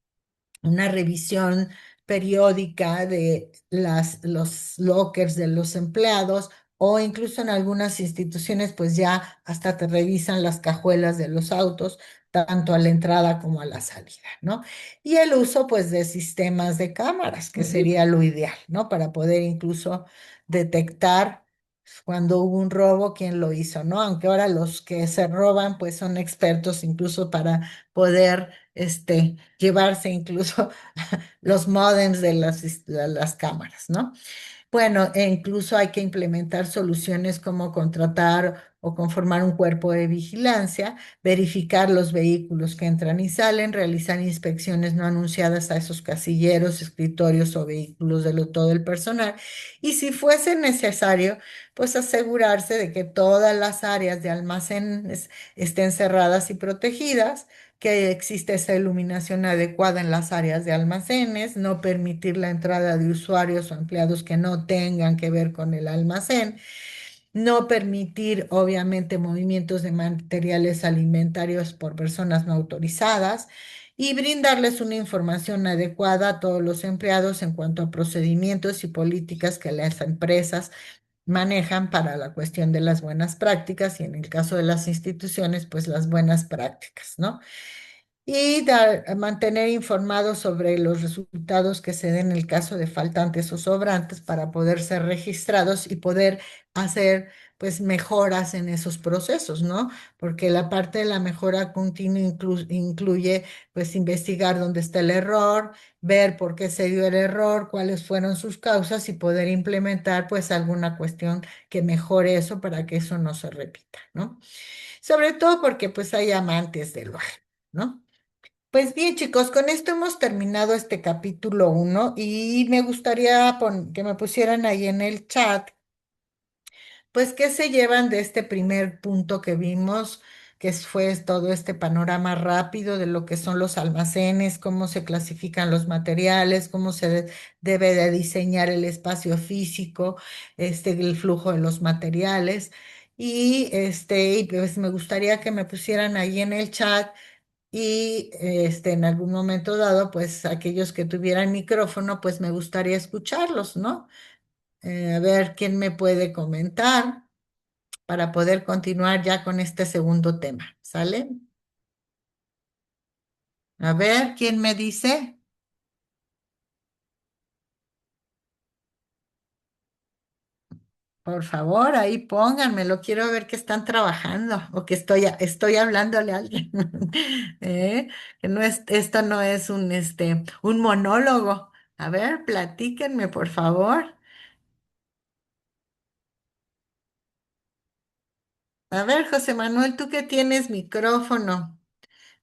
una revisión periódica de los lockers de los empleados, o incluso en algunas instituciones pues ya hasta te revisan las cajuelas de los autos, tanto a la entrada como a la salida, ¿no? Y el uso pues de sistemas de cámaras, que sería lo ideal, ¿no? Para poder incluso detectar Cuando hubo un robo, ¿quién lo hizo, no? Aunque ahora los que se roban, pues son expertos incluso para poder, llevarse incluso los módems de las cámaras, ¿no? Bueno, e incluso hay que implementar soluciones como contratar o conformar un cuerpo de vigilancia, verificar los vehículos que entran y salen, realizar inspecciones no anunciadas a esos casilleros, escritorios o vehículos de todo el personal. Y si fuese necesario, pues asegurarse de que todas las áreas de almacén estén cerradas y protegidas, que existe esa iluminación adecuada en las áreas de almacenes, no permitir la entrada de usuarios o empleados que no tengan que ver con el almacén, no permitir, obviamente, movimientos de materiales alimentarios por personas no autorizadas y brindarles una información adecuada a todos los empleados en cuanto a procedimientos y políticas que las empresas manejan para la cuestión de las buenas prácticas y en el caso de las instituciones, pues las buenas prácticas, ¿no? Y mantener informados sobre los resultados que se den en el caso de faltantes o sobrantes para poder ser registrados y poder hacer pues mejoras en esos procesos, ¿no? Porque la parte de la mejora continua incluye pues investigar dónde está el error, ver por qué se dio el error, cuáles fueron sus causas y poder implementar pues alguna cuestión que mejore eso para que eso no se repita, ¿no? Sobre todo porque pues hay amantes del lugar, ¿no? Pues bien, chicos, con esto hemos terminado este capítulo 1 y me gustaría que me pusieran ahí en el chat, pues, qué se llevan de este primer punto que vimos, fue todo este panorama rápido de lo que son los almacenes, cómo se clasifican los materiales, cómo se debe de diseñar el espacio físico, el flujo de los materiales. Y pues me gustaría que me pusieran ahí en el chat y en algún momento dado, pues aquellos que tuvieran micrófono, pues me gustaría escucharlos, ¿no? A ver quién me puede comentar para poder continuar ya con este segundo tema, ¿sale? A ver, ¿quién me dice? Por favor, ahí pónganmelo. Quiero ver que están trabajando o que estoy hablándole a alguien. Que no es, esto no es un monólogo. A ver, platíquenme, por favor. A ver, José Manuel, tú que tienes micrófono,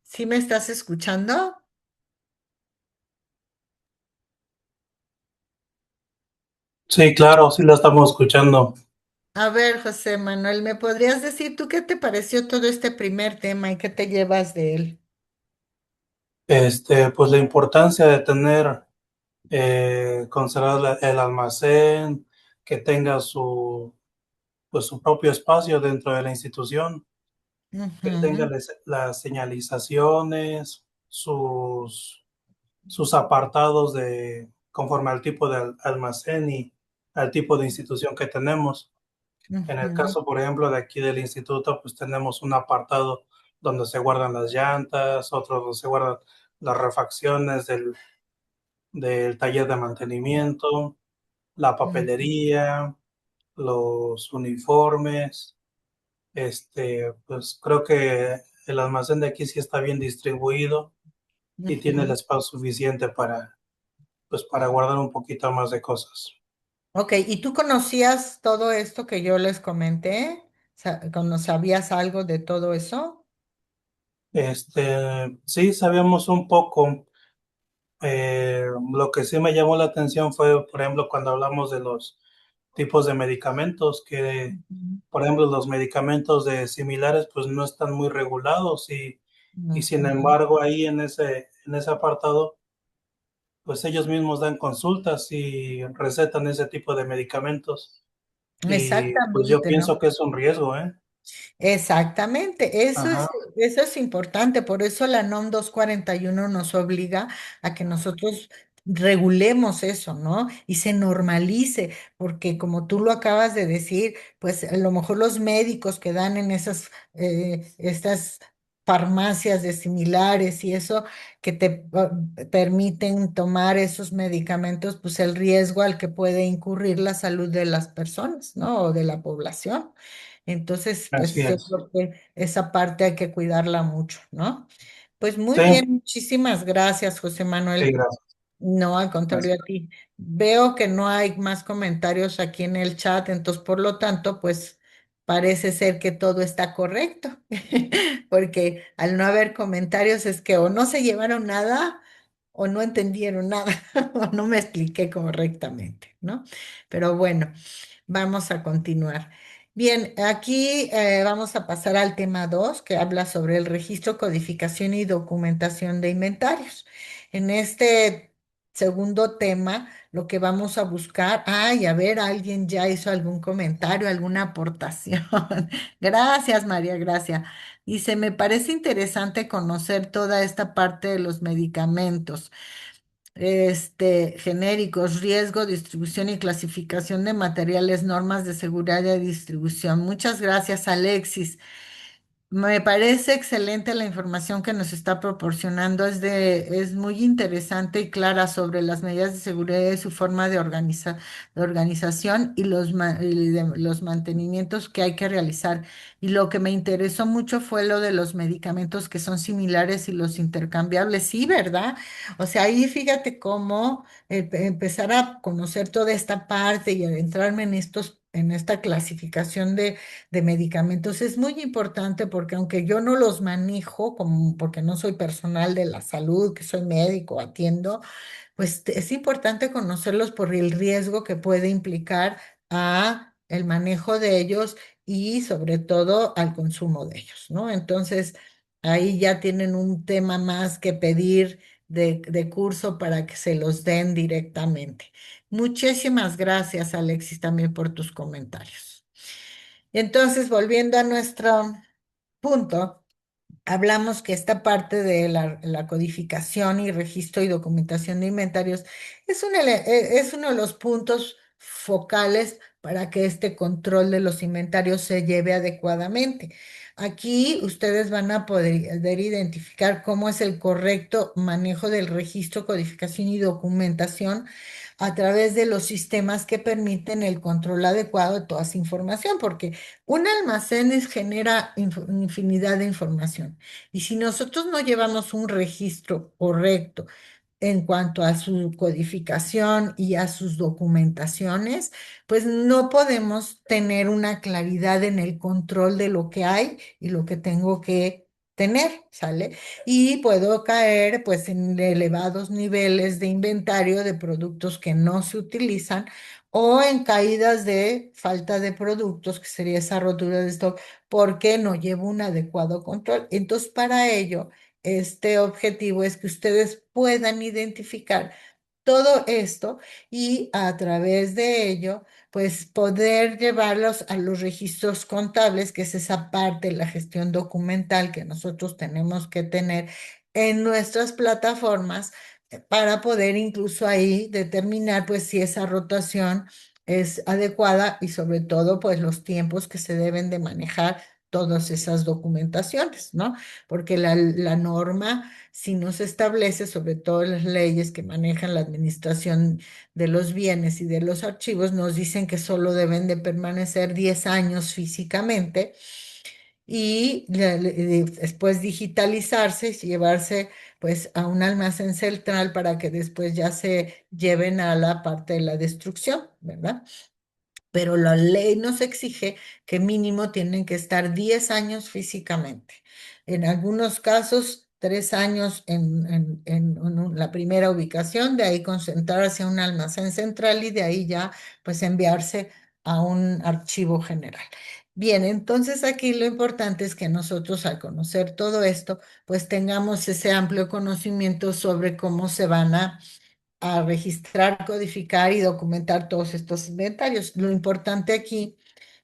¿sí me estás escuchando? Sí, claro, sí la estamos escuchando. A ver, José Manuel, ¿me podrías decir tú qué te pareció todo este primer tema y qué te llevas de él? Pues la importancia de tener conservar el almacén, que tenga pues su propio espacio dentro de la institución, que tenga Ujú, las señalizaciones, sus apartados conforme al tipo de almacén y al tipo de institución que tenemos. En el ujú, caso, por ejemplo, de aquí del instituto, pues tenemos un apartado donde se guardan las llantas, otro donde se guardan las refacciones del taller de mantenimiento, la ujú, papelería, los uniformes. Pues creo que el almacén de aquí sí está bien distribuido y tiene el ujú. espacio suficiente pues, para guardar un poquito más de cosas. Ok, ¿y tú conocías todo esto que yo les comenté? ¿Sabías algo de todo eso? Sí, sabíamos un poco. Lo que sí me llamó la atención fue, por ejemplo, cuando hablamos de los tipos de medicamentos, que, Ujú, por ejemplo, los medicamentos de similares, pues no están muy regulados y sin ujú. embargo ahí en ese apartado, pues ellos mismos dan consultas y recetan ese tipo de medicamentos y pues yo Exactamente, pienso ¿no? que es un riesgo, ¿eh? Exactamente, Ajá. eso es importante, por eso la NOM 241 nos obliga a que nosotros regulemos eso, ¿no? Y se normalice, porque como tú lo acabas de decir, pues a lo mejor los médicos que dan en estas farmacias de similares y eso que te permiten tomar esos medicamentos, pues el riesgo al que puede incurrir la salud de las personas, ¿no? O de la población. Entonces, Así pues yo es. creo que esa parte hay que cuidarla mucho, ¿no? Pues muy Sí, bien, muchísimas gracias, José sí, Manuel. gracias. No, al contrario Gracias. a ti. Veo que no hay más comentarios aquí en el chat, entonces por lo tanto, pues parece ser que todo está correcto, porque al no haber comentarios es que o no se llevaron nada o no entendieron nada o no me expliqué correctamente, ¿no? Pero bueno. Vamos a continuar. Bien, aquí vamos a pasar al tema 2, que habla sobre el registro, codificación y documentación de inventarios. En este segundo tema, lo que vamos a buscar, ay, a ver, alguien ya hizo algún comentario, alguna aportación. Gracias, María Gracia. Dice, me parece interesante conocer toda esta parte de los medicamentos genéricos, riesgo, distribución y clasificación de materiales, normas de seguridad de distribución. Muchas gracias, Alexis. Me parece excelente la información que nos está proporcionando. Es muy interesante y clara sobre las medidas de seguridad y su forma de organización y los mantenimientos que hay que realizar. Y lo que me interesó mucho fue lo de los medicamentos que son similares y los intercambiables. Sí, ¿verdad? O sea, ahí fíjate cómo empezar a conocer toda esta parte y adentrarme en esta clasificación de medicamentos es muy importante porque aunque yo no los manejo, como porque no soy personal de la salud, que soy médico, atiendo, pues es importante conocerlos por el riesgo que puede implicar a el manejo de ellos y sobre todo al consumo de ellos, ¿no? Entonces, ahí ya tienen un tema más que pedir de curso para que se los den directamente. Muchísimas gracias, Alexis, también por tus comentarios. Entonces, volviendo a nuestro punto, hablamos que esta parte de la codificación y registro y documentación de inventarios es uno de los puntos focales para que este control de los inventarios se lleve adecuadamente. Aquí ustedes van a poder identificar cómo es el correcto manejo del registro, codificación y documentación a través de los sistemas que permiten el control adecuado de toda esa información, porque un almacén genera infinidad de información. Y si nosotros no llevamos un registro correcto en cuanto a su codificación y a sus documentaciones, pues no podemos tener una claridad en el control de lo que hay y lo que tengo que tener, ¿sale? Y puedo caer pues en elevados niveles de inventario de productos que no se utilizan o en caídas de falta de productos, que sería esa rotura de stock, porque no llevo un adecuado control. Entonces, para ello, este objetivo es que ustedes puedan identificar todo esto y a través de ello, pues poder llevarlos a los registros contables, que es esa parte de la gestión documental que nosotros tenemos que tener en nuestras plataformas para poder incluso ahí determinar pues si esa rotación es adecuada y sobre todo pues los tiempos que se deben de manejar todas esas documentaciones, ¿no? Porque la norma si nos establece, sobre todo las leyes que manejan la administración de los bienes y de los archivos, nos dicen que solo deben de permanecer 10 años físicamente y después digitalizarse y llevarse pues a un almacén central para que después ya se lleven a la parte de la destrucción, ¿verdad? Pero la ley nos exige que mínimo tienen que estar 10 años físicamente. En algunos casos, 3 años en la primera ubicación, de ahí concentrarse a un almacén central y de ahí ya pues enviarse a un archivo general. Bien, entonces aquí lo importante es que nosotros al conocer todo esto, pues tengamos ese amplio conocimiento sobre cómo se van a registrar, codificar y documentar todos estos inventarios. Lo importante aquí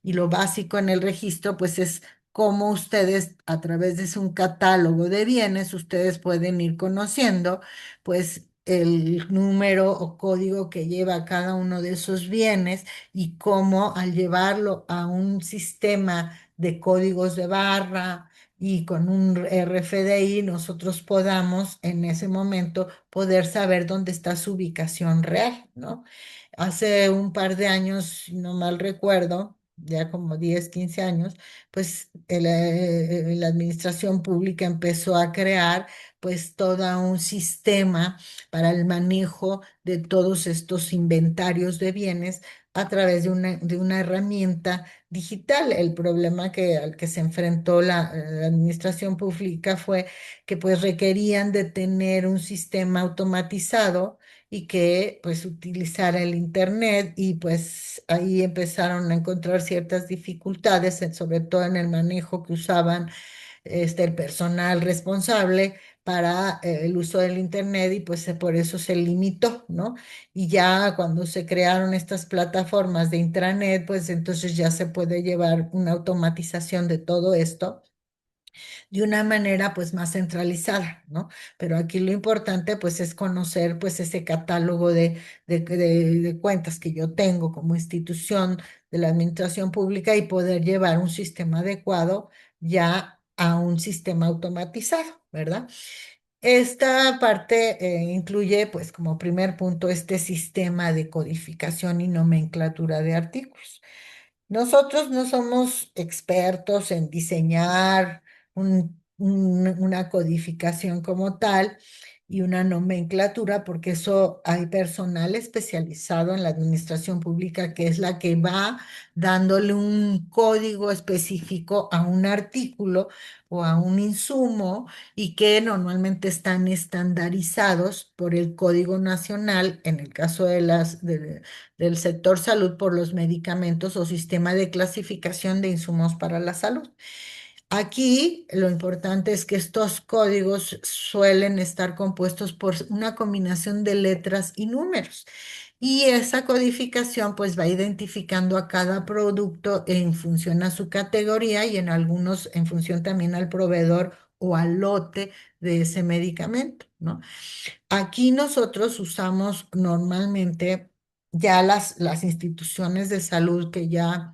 y lo básico en el registro, pues es cómo ustedes, a través de un catálogo de bienes, ustedes pueden ir conociendo, pues el número o código que lleva cada uno de esos bienes y cómo al llevarlo a un sistema de códigos de barra, y con un RFDI nosotros podamos en ese momento poder saber dónde está su ubicación real, ¿no? Hace un par de años, si no mal recuerdo, ya como 10 15 años, pues la administración pública empezó a crear pues todo un sistema para el manejo de todos estos inventarios de bienes a través de una herramienta digital. El problema al que se enfrentó la administración pública fue que pues requerían de tener un sistema automatizado y que pues utilizara el internet, y pues ahí empezaron a encontrar ciertas dificultades, sobre todo en el manejo que usaban el personal responsable para el uso del internet, y pues por eso se limitó, ¿no? Y ya cuando se crearon estas plataformas de intranet, pues entonces ya se puede llevar una automatización de todo esto de una manera pues más centralizada, ¿no? Pero aquí lo importante pues es conocer pues ese catálogo de cuentas que yo tengo como institución de la administración pública y poder llevar un sistema adecuado ya a un sistema automatizado, ¿verdad? Esta parte incluye, pues, como primer punto, este sistema de codificación y nomenclatura de artículos. Nosotros no somos expertos en diseñar una codificación como tal y una nomenclatura, porque eso hay personal especializado en la administración pública que es la que va dándole un código específico a un artículo o a un insumo, y que normalmente están estandarizados por el Código Nacional, en el caso del sector salud, por los medicamentos o sistema de clasificación de insumos para la salud. Aquí lo importante es que estos códigos suelen estar compuestos por una combinación de letras y números. Y esa codificación pues va identificando a cada producto en función a su categoría, y en algunos en función también al proveedor o al lote de ese medicamento, ¿no? Aquí nosotros usamos normalmente ya las instituciones de salud que ya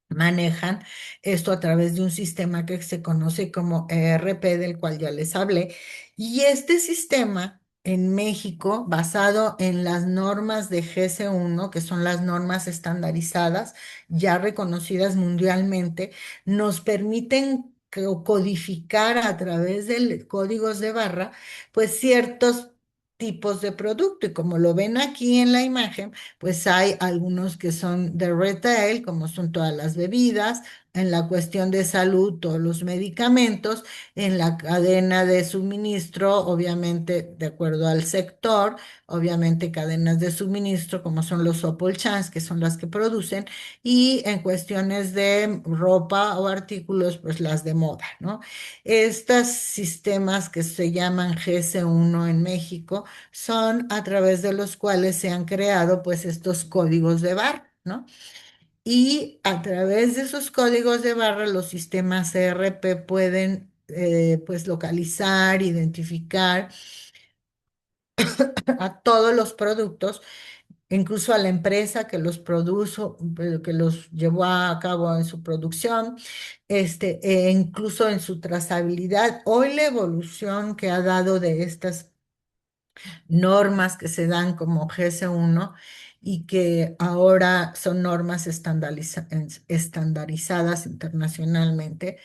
manejan esto a través de un sistema que se conoce como ERP, del cual ya les hablé. Y este sistema en México, basado en las normas de GS1, que son las normas estandarizadas ya reconocidas mundialmente, nos permiten codificar a través de códigos de barra, pues ciertos tipos de producto. Y como lo ven aquí en la imagen, pues hay algunos que son de retail, como son todas las bebidas; en la cuestión de salud, todos los medicamentos; en la cadena de suministro, obviamente, de acuerdo al sector, obviamente cadenas de suministro, como son los Opol Chans, que son las que producen; y en cuestiones de ropa o artículos, pues las de moda, ¿no? Estos sistemas que se llaman GS1 en México son a través de los cuales se han creado pues estos códigos de barra, ¿no? Y a través de esos códigos de barra los sistemas ERP pueden pues localizar, identificar a todos los productos, incluso a la empresa que los produjo, que los llevó a cabo en su producción, e incluso en su trazabilidad. Hoy la evolución que ha dado de estas normas que se dan como GS1 y que ahora son normas estandarizadas internacionalmente,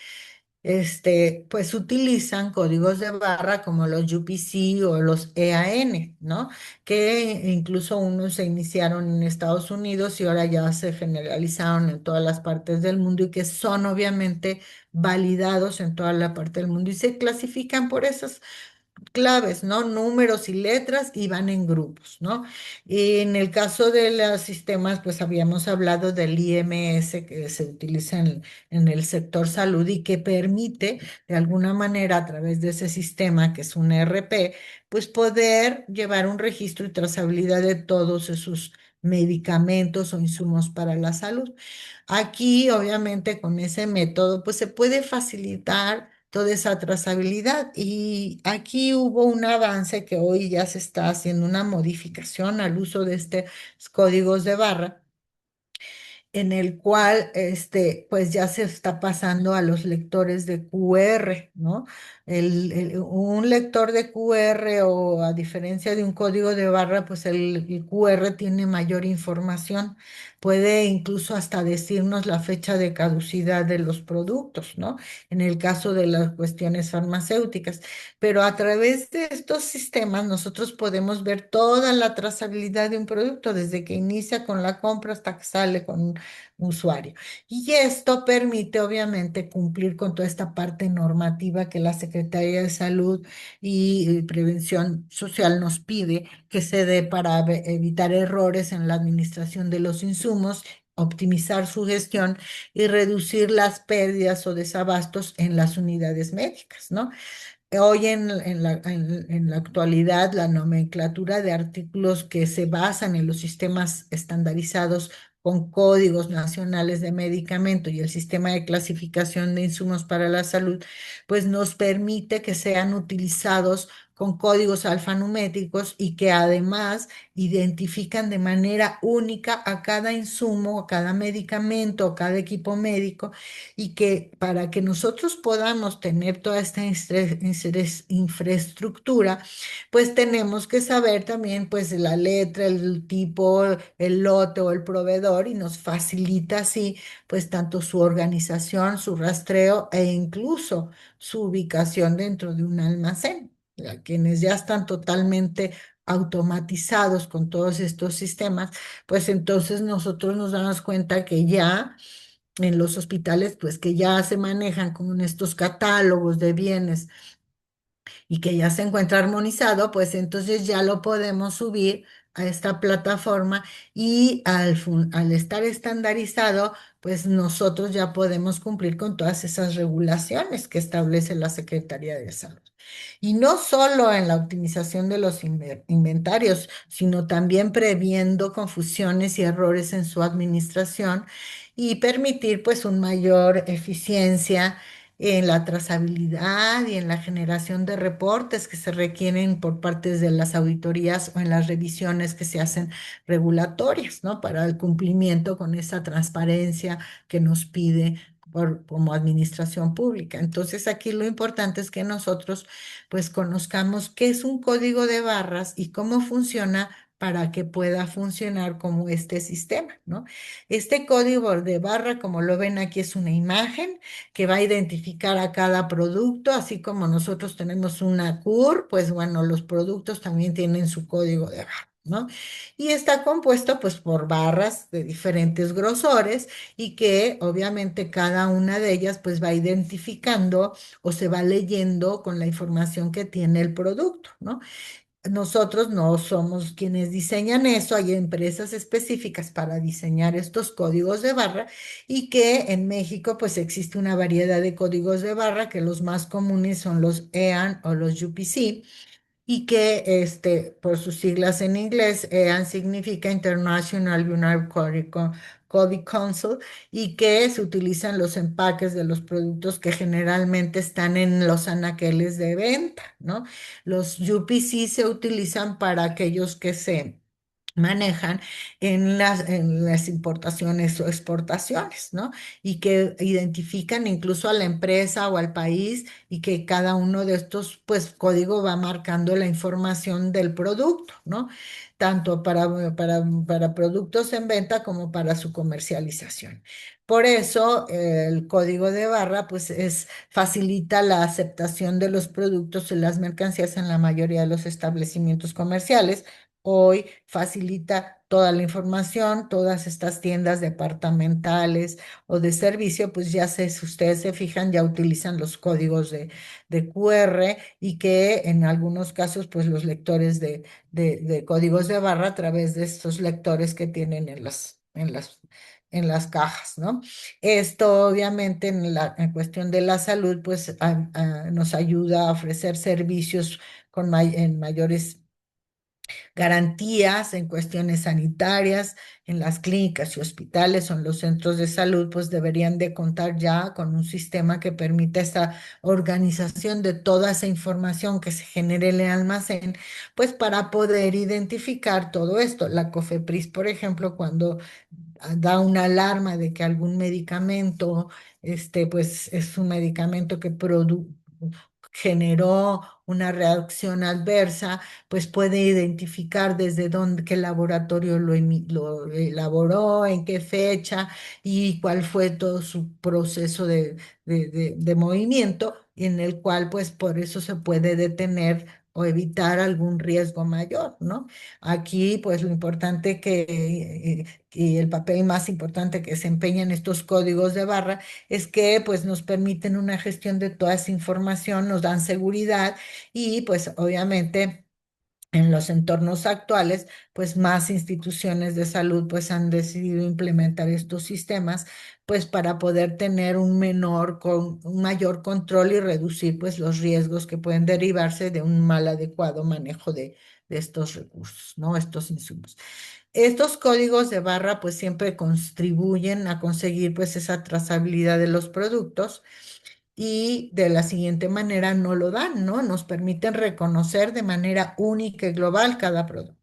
pues utilizan códigos de barra como los UPC o los EAN, ¿no? Que incluso unos se iniciaron en Estados Unidos y ahora ya se generalizaron en todas las partes del mundo, y que son obviamente validados en toda la parte del mundo y se clasifican por esas claves, ¿no? Números y letras, y van en grupos, ¿no? Y en el caso de los sistemas, pues habíamos hablado del IMS que se utiliza en el sector salud y que permite, de alguna manera, a través de ese sistema, que es un ERP, pues poder llevar un registro y trazabilidad de todos esos medicamentos o insumos para la salud. Aquí, obviamente, con ese método, pues se puede facilitar toda esa trazabilidad. Y aquí hubo un avance que hoy ya se está haciendo una modificación al uso de estos códigos de barra, en el cual pues ya se está pasando a los lectores de QR, ¿no? Un lector de QR o a diferencia de un código de barra, pues el QR tiene mayor información, puede incluso hasta decirnos la fecha de caducidad de los productos, ¿no? En el caso de las cuestiones farmacéuticas. Pero a través de estos sistemas nosotros podemos ver toda la trazabilidad de un producto, desde que inicia con la compra hasta que sale con un usuario. Y esto permite, obviamente, cumplir con toda esta parte normativa que la Secretaría de Salud y Prevención Social nos pide que se dé para evitar errores en la administración de los insumos, optimizar su gestión y reducir las pérdidas o desabastos en las unidades médicas, ¿no? Hoy en la actualidad, la nomenclatura de artículos que se basan en los sistemas estandarizados con códigos nacionales de medicamento y el sistema de clasificación de insumos para la salud, pues nos permite que sean utilizados con códigos alfanuméricos y que además identifican de manera única a cada insumo, a cada medicamento, a cada equipo médico y que para que nosotros podamos tener toda esta infraestructura, pues tenemos que saber también pues la letra, el tipo, el lote o el proveedor y nos facilita así pues tanto su organización, su rastreo e incluso su ubicación dentro de un almacén. Quienes ya están totalmente automatizados con todos estos sistemas, pues entonces nosotros nos damos cuenta que ya en los hospitales, pues que ya se manejan con estos catálogos de bienes y que ya se encuentra armonizado, pues entonces ya lo podemos subir a esta plataforma y al estar estandarizado, pues nosotros ya podemos cumplir con todas esas regulaciones que establece la Secretaría de Salud. Y no solo en la optimización de los inventarios, sino también previendo confusiones y errores en su administración y permitir pues una mayor eficiencia en la trazabilidad y en la generación de reportes que se requieren por parte de las auditorías o en las revisiones que se hacen regulatorias, ¿no? Para el cumplimiento con esa transparencia que nos pide como administración pública. Entonces, aquí lo importante es que nosotros pues conozcamos qué es un código de barras y cómo funciona para que pueda funcionar como este sistema, ¿no? Este código de barra, como lo ven aquí, es una imagen que va a identificar a cada producto, así como nosotros tenemos una CUR, pues bueno, los productos también tienen su código de barra, ¿no? Y está compuesto pues por barras de diferentes grosores y que obviamente cada una de ellas pues va identificando o se va leyendo con la información que tiene el producto, ¿no? Nosotros no somos quienes diseñan eso, hay empresas específicas para diseñar estos códigos de barra y que en México pues existe una variedad de códigos de barra que los más comunes son los EAN o los UPC y que por sus siglas en inglés, EAN significa International Unified Code Council y que se utilizan los empaques de los productos que generalmente están en los anaqueles de venta, ¿no? Los UPC se utilizan para aquellos que se manejan en las importaciones o exportaciones, ¿no? Y que identifican incluso a la empresa o al país y que cada uno de estos, pues, código va marcando la información del producto, ¿no? Tanto para productos en venta como para su comercialización. Por eso, el código de barra, pues, facilita la aceptación de los productos y las mercancías en la mayoría de los establecimientos comerciales. Hoy facilita toda la información, todas estas tiendas departamentales o de servicio, pues ya si ustedes se fijan, ya utilizan los códigos de QR y que en algunos casos, pues los lectores de códigos de barra a través de estos lectores que tienen en las cajas, ¿no? Esto obviamente en cuestión de la salud, pues nos ayuda a ofrecer servicios en mayores garantías en cuestiones sanitarias, en las clínicas y hospitales o en los centros de salud, pues deberían de contar ya con un sistema que permita esa organización de toda esa información que se genere en el almacén, pues para poder identificar todo esto. La COFEPRIS, por ejemplo, cuando da una alarma de que algún medicamento, pues es un medicamento que generó una reacción adversa, pues puede identificar desde dónde, qué laboratorio lo elaboró, en qué fecha y cuál fue todo su proceso de movimiento, en el cual pues por eso se puede detener o evitar algún riesgo mayor, ¿no? Aquí, pues lo importante y el papel más importante que desempeñan estos códigos de barra es que, pues, nos permiten una gestión de toda esa información, nos dan seguridad y, pues, obviamente, en los entornos actuales, pues, más instituciones de salud, pues, han decidido implementar estos sistemas, pues, para poder tener un mayor control y reducir, pues, los riesgos que pueden derivarse de un mal adecuado manejo de estos recursos, ¿no? Estos insumos. Estos códigos de barra pues siempre contribuyen a conseguir pues esa trazabilidad de los productos y de la siguiente manera no lo dan, ¿no? Nos permiten reconocer de manera única y global cada producto.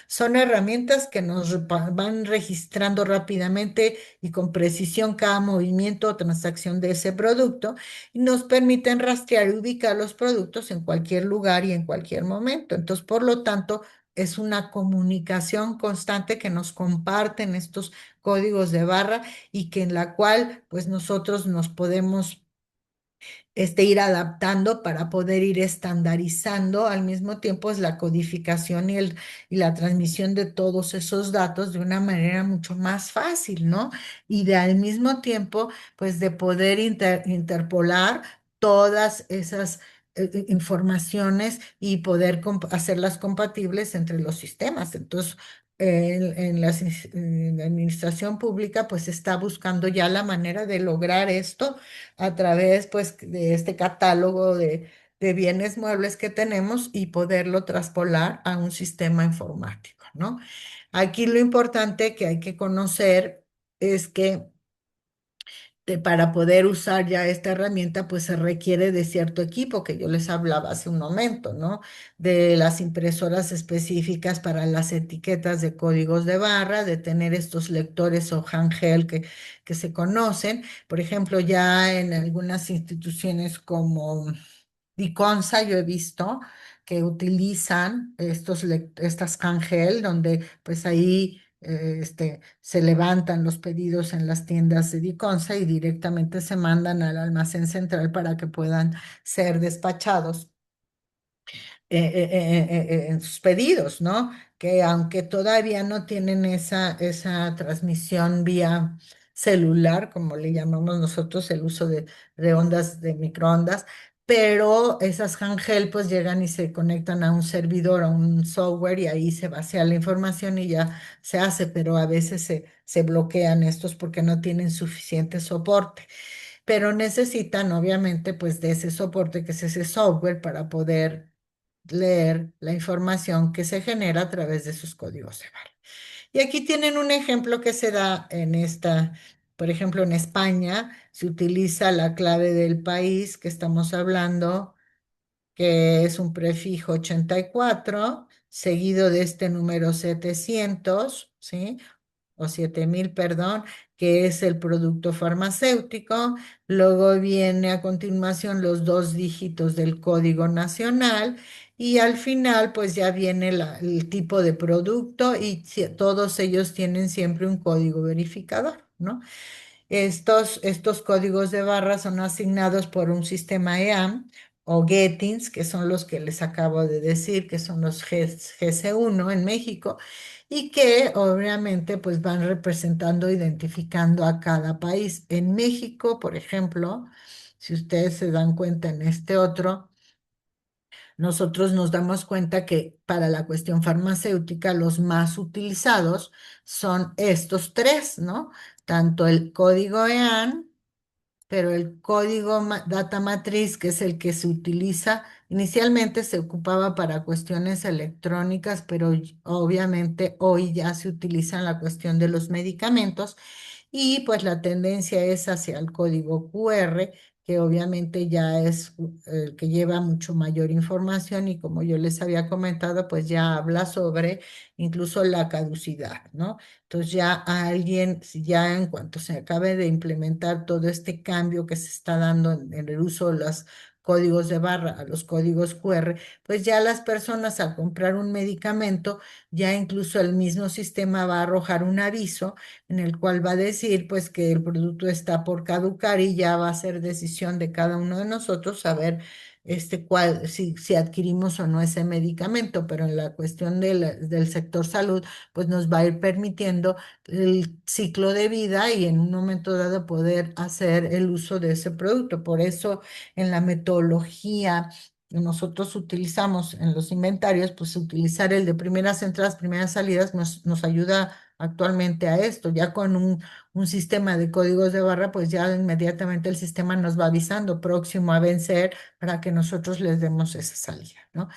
Son herramientas que van registrando rápidamente y con precisión cada movimiento o transacción de ese producto y nos permiten rastrear y ubicar los productos en cualquier lugar y en cualquier momento. Entonces, por lo tanto, es una comunicación constante que nos comparten estos códigos de barra y que en la cual, pues nosotros nos podemos ir adaptando para poder ir estandarizando al mismo tiempo es la codificación y la transmisión de todos esos datos de una manera mucho más fácil, ¿no? Y de al mismo tiempo, pues de poder interpolar todas esas informaciones y poder hacerlas compatibles entre los sistemas. Entonces, en la administración pública, pues está buscando ya la manera de lograr esto a través pues de este catálogo de bienes muebles que tenemos y poderlo traspolar a un sistema informático, ¿no? Aquí lo importante que hay que conocer es que para poder usar ya esta herramienta, pues se requiere de cierto equipo que yo les hablaba hace un momento, ¿no? De las impresoras específicas para las etiquetas de códigos de barra, de tener estos lectores o handheld que se conocen. Por ejemplo, ya en algunas instituciones como Diconsa, yo he visto que utilizan estas handheld, donde pues ahí se levantan los pedidos en las tiendas de Diconsa y directamente se mandan al almacén central para que puedan ser despachados en sus pedidos, ¿no? Que aunque todavía no tienen esa transmisión vía celular, como le llamamos nosotros, el uso de ondas de microondas, pero esas handheld pues llegan y se conectan a un servidor, a un software y ahí se vacía la información y ya se hace, pero a veces se bloquean estos porque no tienen suficiente soporte. Pero necesitan obviamente pues de ese soporte que es ese software para poder leer la información que se genera a través de sus códigos de barra. Y aquí tienen un ejemplo que se da por ejemplo, en España se utiliza la clave del país que estamos hablando, que es un prefijo 84 seguido de este número 700, ¿sí? O 7000, perdón, que es el producto farmacéutico. Luego viene a continuación los dos dígitos del código nacional y al final pues ya viene el tipo de producto y todos ellos tienen siempre un código verificador, ¿no? Estos códigos de barra son asignados por un sistema EAM o Gettings, que son los que les acabo de decir, que son los GC1 en México, y que obviamente pues van representando, identificando a cada país. En México, por ejemplo, si ustedes se dan cuenta en este otro, nosotros nos damos cuenta que para la cuestión farmacéutica los más utilizados son estos tres, ¿no? Tanto el código EAN, pero el código data matriz, que es el que se utiliza, inicialmente se ocupaba para cuestiones electrónicas, pero obviamente hoy ya se utiliza en la cuestión de los medicamentos y pues la tendencia es hacia el código QR, que obviamente ya es el que lleva mucho mayor información y como yo les había comentado, pues ya habla sobre incluso la caducidad, ¿no? Entonces ya alguien, si ya en cuanto se acabe de implementar todo este cambio que se está dando en el uso de los códigos de barra a los códigos QR, pues ya las personas al comprar un medicamento, ya incluso el mismo sistema va a arrojar un aviso en el cual va a decir pues que el producto está por caducar y ya va a ser decisión de cada uno de nosotros saber si adquirimos o no ese medicamento, pero en la cuestión del sector salud, pues nos va a ir permitiendo el ciclo de vida y en un momento dado poder hacer el uso de ese producto. Por eso en la metodología que nosotros utilizamos en los inventarios, pues utilizar el de primeras entradas, primeras salidas nos ayuda actualmente a esto. Ya con un sistema de códigos de barra, pues ya inmediatamente el sistema nos va avisando próximo a vencer para que nosotros les demos esa salida, ¿no?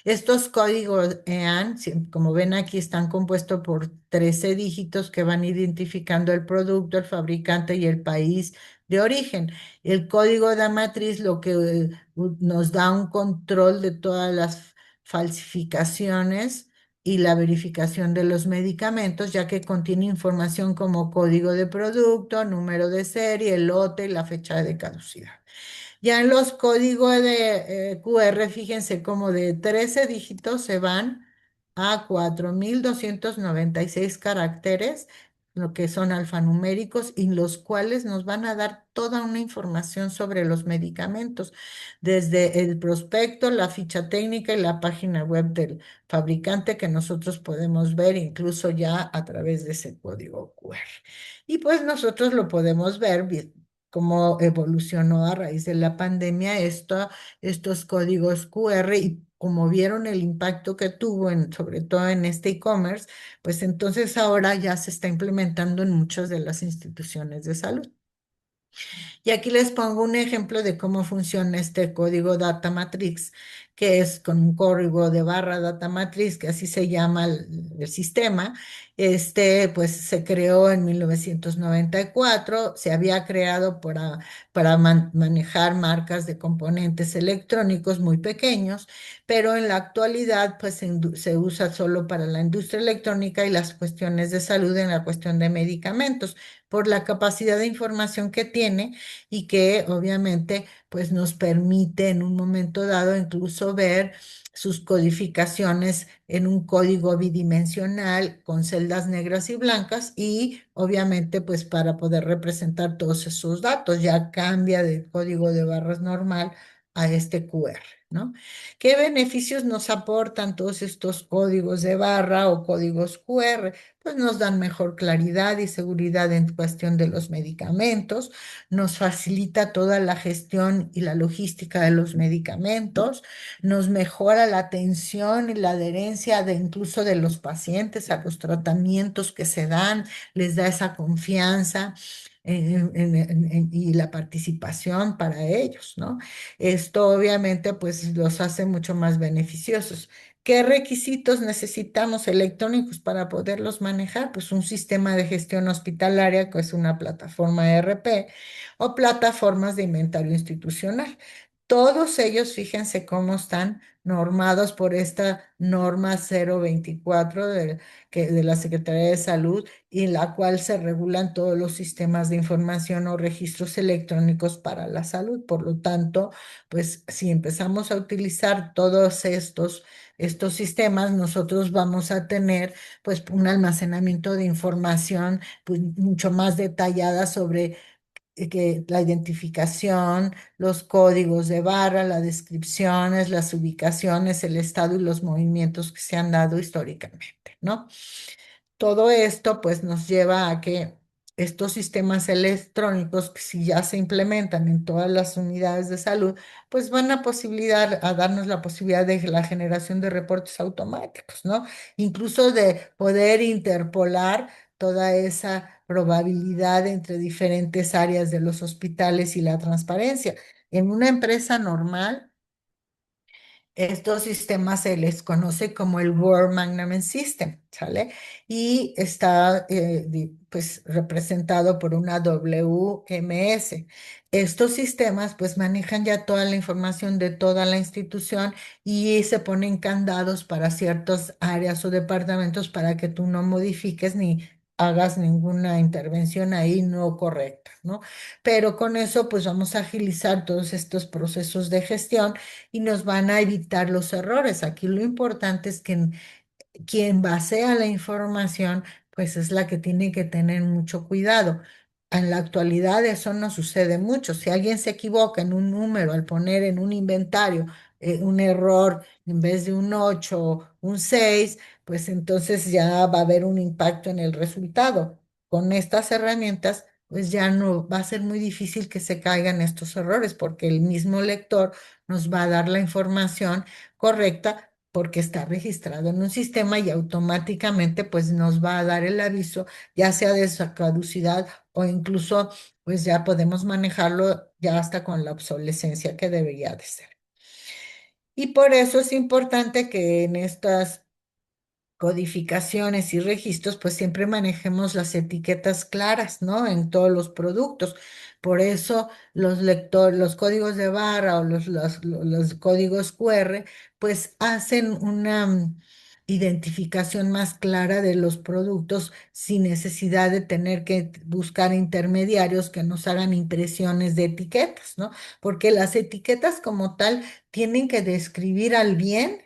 Estos códigos EAN, como ven aquí, están compuestos por 13 dígitos que van identificando el producto, el fabricante y el país de origen. El código de matriz lo que nos da un control de todas las falsificaciones y la verificación de los medicamentos, ya que contiene información como código de producto, número de serie, lote y la fecha de caducidad. Ya en los códigos de QR, fíjense, como de 13 dígitos se van a 4296 caracteres, lo que son alfanuméricos, y los cuales nos van a dar toda una información sobre los medicamentos, desde el prospecto, la ficha técnica y la página web del fabricante que nosotros podemos ver incluso ya a través de ese código QR. Y pues nosotros lo podemos ver cómo evolucionó a raíz de la pandemia estos códigos QR y como vieron el impacto que tuvo sobre todo en este e-commerce, pues entonces ahora ya se está implementando en muchas de las instituciones de salud. Y aquí les pongo un ejemplo de cómo funciona este código Data Matrix, que es con un código de barra Data Matrix, que así se llama el sistema. Pues se creó en 1994, se había creado para manejar marcas de componentes electrónicos muy pequeños, pero en la actualidad pues se usa solo para la industria electrónica y las cuestiones de salud en la cuestión de medicamentos, por la capacidad de información que tiene y que obviamente pues nos permite en un momento dado incluso ver sus codificaciones en un código bidimensional con celdas negras y blancas y obviamente pues para poder representar todos esos datos ya cambia del código de barras normal a este QR, ¿no? ¿Qué beneficios nos aportan todos estos códigos de barra o códigos QR? Pues nos dan mejor claridad y seguridad en cuestión de los medicamentos, nos facilita toda la gestión y la logística de los medicamentos, nos mejora la atención y la adherencia de incluso de los pacientes a los tratamientos que se dan, les da esa confianza. Y la participación para ellos, ¿no? Esto obviamente pues los hace mucho más beneficiosos. ¿Qué requisitos necesitamos electrónicos para poderlos manejar? Pues un sistema de gestión hospitalaria, que es una plataforma ERP, o plataformas de inventario institucional. Todos ellos, fíjense cómo están normados por esta norma 024 de la Secretaría de Salud, y en la cual se regulan todos los sistemas de información o registros electrónicos para la salud. Por lo tanto, pues si empezamos a utilizar todos estos sistemas, nosotros vamos a tener pues un almacenamiento de información pues, mucho más detallada sobre que la identificación, los códigos de barra, las descripciones, las ubicaciones, el estado y los movimientos que se han dado históricamente, ¿no? Todo esto pues nos lleva a que estos sistemas electrónicos, que si ya se implementan en todas las unidades de salud, pues van a darnos la posibilidad de la generación de reportes automáticos, ¿no? Incluso de poder interpolar toda esa probabilidad entre diferentes áreas de los hospitales y la transparencia. En una empresa normal, Estos sistemas se les conoce como el Word Management System, ¿sale? Y está pues representado por una WMS. Estos sistemas pues manejan ya toda la información de toda la institución y se ponen candados para ciertas áreas o departamentos para que tú no modifiques ni hagas ninguna intervención ahí no correcta, ¿no? Pero con eso pues vamos a agilizar todos estos procesos de gestión y nos van a evitar los errores. Aquí lo importante es que quien basea la información, pues es la que tiene que tener mucho cuidado. En la actualidad eso no sucede mucho. Si alguien se equivoca en un número al poner en un inventario un error en vez de un 8, un 6, pues entonces ya va a haber un impacto en el resultado. Con estas herramientas, pues ya no va a ser muy difícil que se caigan estos errores porque el mismo lector nos va a dar la información correcta porque está registrado en un sistema y automáticamente pues nos va a dar el aviso, ya sea de su caducidad o incluso pues ya podemos manejarlo ya hasta con la obsolescencia que debería de ser. Y por eso es importante que en estas codificaciones y registros, pues siempre manejemos las etiquetas claras, ¿no? En todos los productos. Por eso los lectores, los códigos de barra o los códigos QR, pues hacen una identificación más clara de los productos sin necesidad de tener que buscar intermediarios que nos hagan impresiones de etiquetas, ¿no? Porque las etiquetas como tal tienen que describir al bien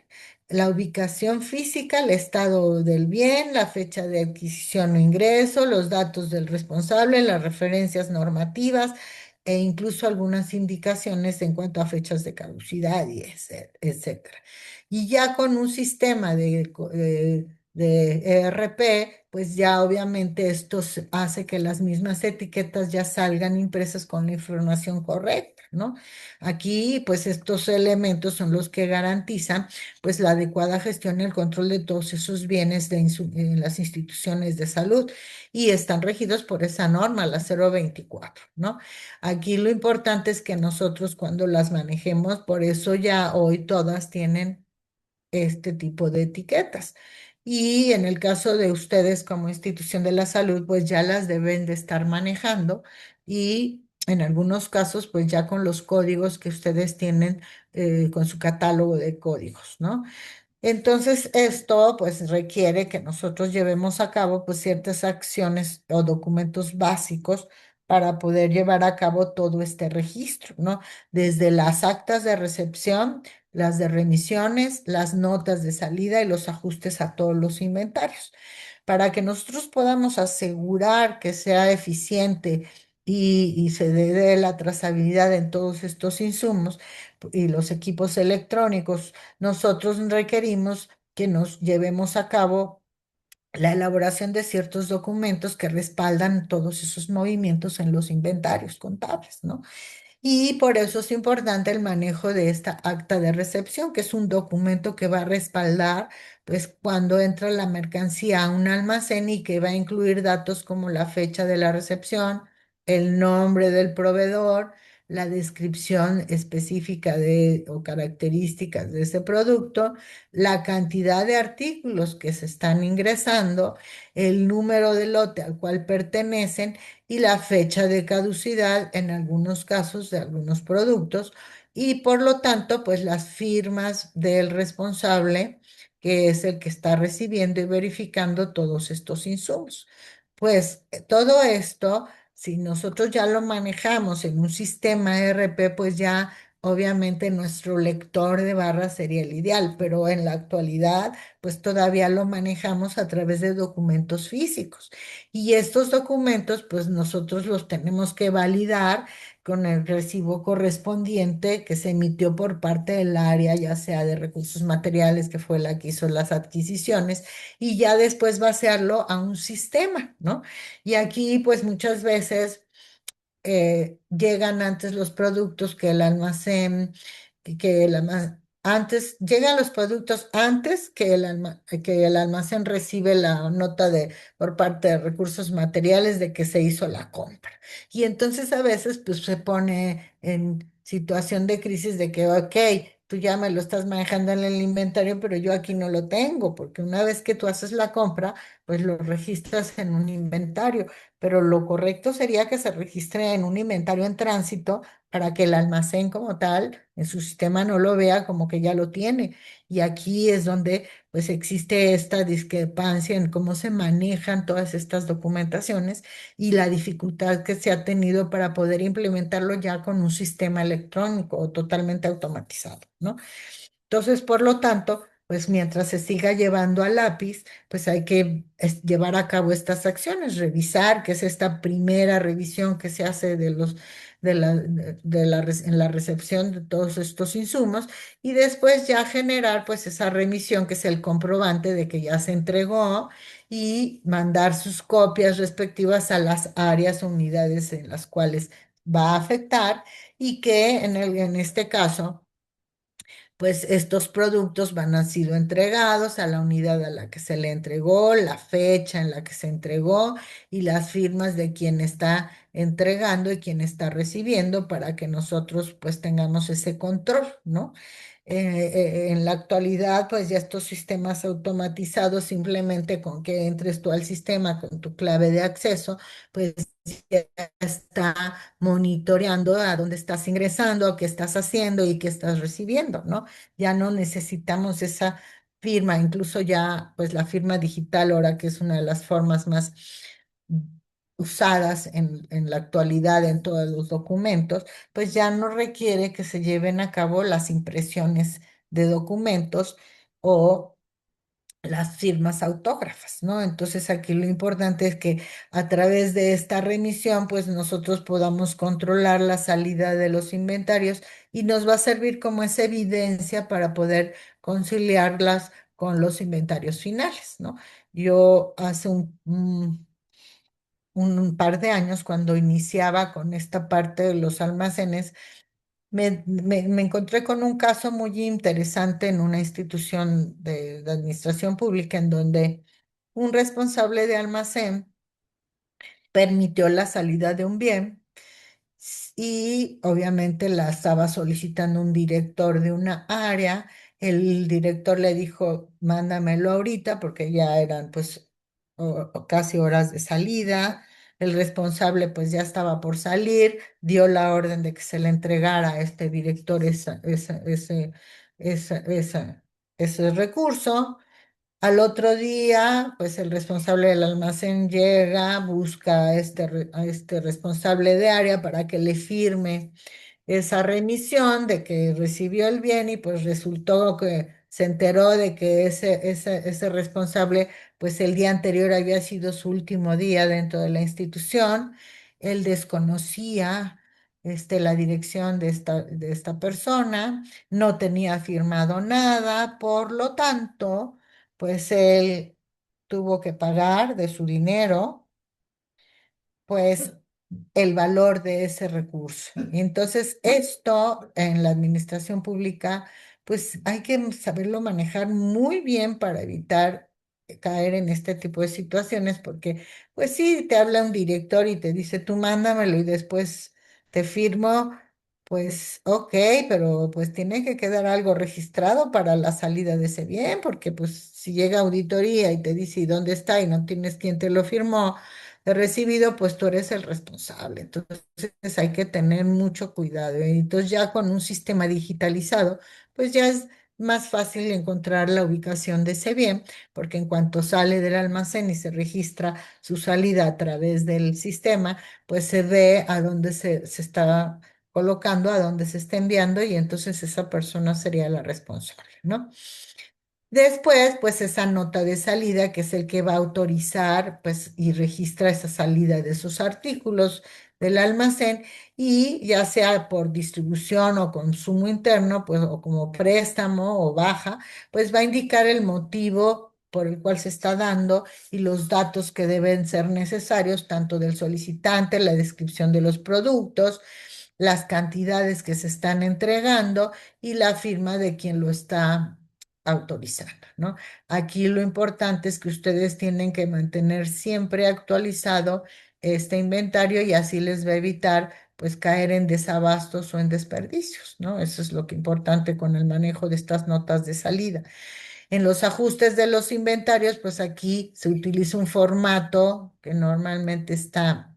la ubicación física, el estado del bien, la fecha de adquisición o ingreso, los datos del responsable, las referencias normativas e incluso algunas indicaciones en cuanto a fechas de caducidad y etcétera. Y ya con un sistema de ERP, pues ya obviamente hace que las mismas etiquetas ya salgan impresas con la información correcta, ¿no? Aquí, pues estos elementos son los que garantizan pues la adecuada gestión y el control de todos esos bienes en las instituciones de salud y están regidos por esa norma, la 024, ¿no? Aquí lo importante es que nosotros cuando las manejemos, por eso ya hoy todas tienen este tipo de etiquetas. Y en el caso de ustedes como institución de la salud, pues ya las deben de estar manejando y en algunos casos, pues ya con los códigos que ustedes tienen con su catálogo de códigos, ¿no? Entonces, esto pues requiere que nosotros llevemos a cabo pues ciertas acciones o documentos básicos para poder llevar a cabo todo este registro, ¿no? Desde las actas de recepción, las de remisiones, las notas de salida y los ajustes a todos los inventarios. Para que nosotros podamos asegurar que sea eficiente y se dé la trazabilidad en todos estos insumos y los equipos electrónicos, nosotros requerimos que nos llevemos a cabo la elaboración de ciertos documentos que respaldan todos esos movimientos en los inventarios contables, ¿no? Y por eso es importante el manejo de esta acta de recepción, que es un documento que va a respaldar, pues, cuando entra la mercancía a un almacén y que va a incluir datos como la fecha de la recepción, el nombre del proveedor, la descripción específica de o características de ese producto, la cantidad de artículos que se están ingresando, el número de lote al cual pertenecen y la fecha de caducidad en algunos casos de algunos productos y por lo tanto pues las firmas del responsable que es el que está recibiendo y verificando todos estos insumos. Pues todo esto, si nosotros ya lo manejamos en un sistema ERP, pues ya obviamente nuestro lector de barras sería el ideal, pero en la actualidad pues todavía lo manejamos a través de documentos físicos. Y estos documentos, pues nosotros los tenemos que validar con el recibo correspondiente que se emitió por parte del área, ya sea de recursos materiales, que fue la que hizo las adquisiciones, y ya después vaciarlo a un sistema, ¿no? Y aquí, pues muchas veces llegan antes los productos que el almacén, antes, llegan los productos antes que el almacén recibe la nota por parte de recursos materiales de que se hizo la compra. Y entonces a veces pues se pone en situación de crisis de que, ok, tú ya me lo estás manejando en el inventario, pero yo aquí no lo tengo, porque una vez que tú haces la compra, pues lo registras en un inventario, pero lo correcto sería que se registre en un inventario en tránsito para que el almacén como tal, en su sistema no lo vea como que ya lo tiene. Y aquí es donde pues existe esta discrepancia en cómo se manejan todas estas documentaciones y la dificultad que se ha tenido para poder implementarlo ya con un sistema electrónico o totalmente automatizado, ¿no? Entonces, por lo tanto, pues mientras se siga llevando a lápiz, pues hay que llevar a cabo estas acciones, revisar, que es esta primera revisión que se hace en la recepción de todos estos insumos, y después ya generar pues esa remisión que es el comprobante de que ya se entregó y mandar sus copias respectivas a las áreas o unidades en las cuales va a afectar y que en este caso pues estos productos van a sido entregados a la unidad a la que se le entregó, la fecha en la que se entregó y las firmas de quien está entregando y quien está recibiendo para que nosotros pues tengamos ese control, ¿no? En la actualidad, pues ya estos sistemas automatizados, simplemente con que entres tú al sistema con tu clave de acceso, pues ya está monitoreando a dónde estás ingresando, a qué estás haciendo y qué estás recibiendo, ¿no? Ya no necesitamos esa firma, incluso ya, pues la firma digital ahora que es una de las formas más usadas en la actualidad en todos los documentos, pues ya no requiere que se lleven a cabo las impresiones de documentos o las firmas autógrafas, ¿no? Entonces aquí lo importante es que a través de esta remisión, pues nosotros podamos controlar la salida de los inventarios y nos va a servir como esa evidencia para poder conciliarlas con los inventarios finales, ¿no? Yo hace un par de años, cuando iniciaba con esta parte de los almacenes, me encontré con un caso muy interesante en una institución de administración pública en donde un responsable de almacén permitió la salida de un bien y obviamente la estaba solicitando un director de una área. El director le dijo, mándamelo ahorita porque ya eran pues o casi horas de salida. El responsable pues ya estaba por salir, dio la orden de que se le entregara a este director esa- ese recurso. Al otro día, pues el responsable del almacén llega, busca a este responsable de área para que le firme esa remisión de que recibió el bien y pues resultó que se enteró de que ese responsable, pues el día anterior había sido su último día dentro de la institución. Él desconocía la dirección de esta persona, no tenía firmado nada, por lo tanto pues él tuvo que pagar de su dinero, pues el valor de ese recurso. Y entonces esto en la administración pública, pues hay que saberlo manejar muy bien para evitar caer en este tipo de situaciones, porque pues sí, te habla un director y te dice, tú mándamelo y después te firmo. Pues ok, pero pues tiene que quedar algo registrado para la salida de ese bien, porque pues si llega auditoría y te dice, ¿y dónde está? Y no tienes quien te lo firmó, de recibido, pues tú eres el responsable. Entonces hay que tener mucho cuidado. Y entonces ya con un sistema digitalizado, pues ya es más fácil encontrar la ubicación de ese bien, porque en cuanto sale del almacén y se registra su salida a través del sistema, pues se ve a dónde se está colocando, a dónde se está enviando y entonces esa persona sería la responsable, ¿no? Después, pues esa nota de salida, que es el que va a autorizar, pues, y registra esa salida de esos artículos del almacén, y ya sea por distribución o consumo interno, pues, o como préstamo o baja, pues va a indicar el motivo por el cual se está dando y los datos que deben ser necesarios, tanto del solicitante, la descripción de los productos, las cantidades que se están entregando y la firma de quien lo está autorizando, ¿no? Aquí lo importante es que ustedes tienen que mantener siempre actualizado este inventario y así les va a evitar pues caer en desabastos o en desperdicios, ¿no? Eso es lo que importante con el manejo de estas notas de salida. En los ajustes de los inventarios, pues aquí se utiliza un formato que normalmente está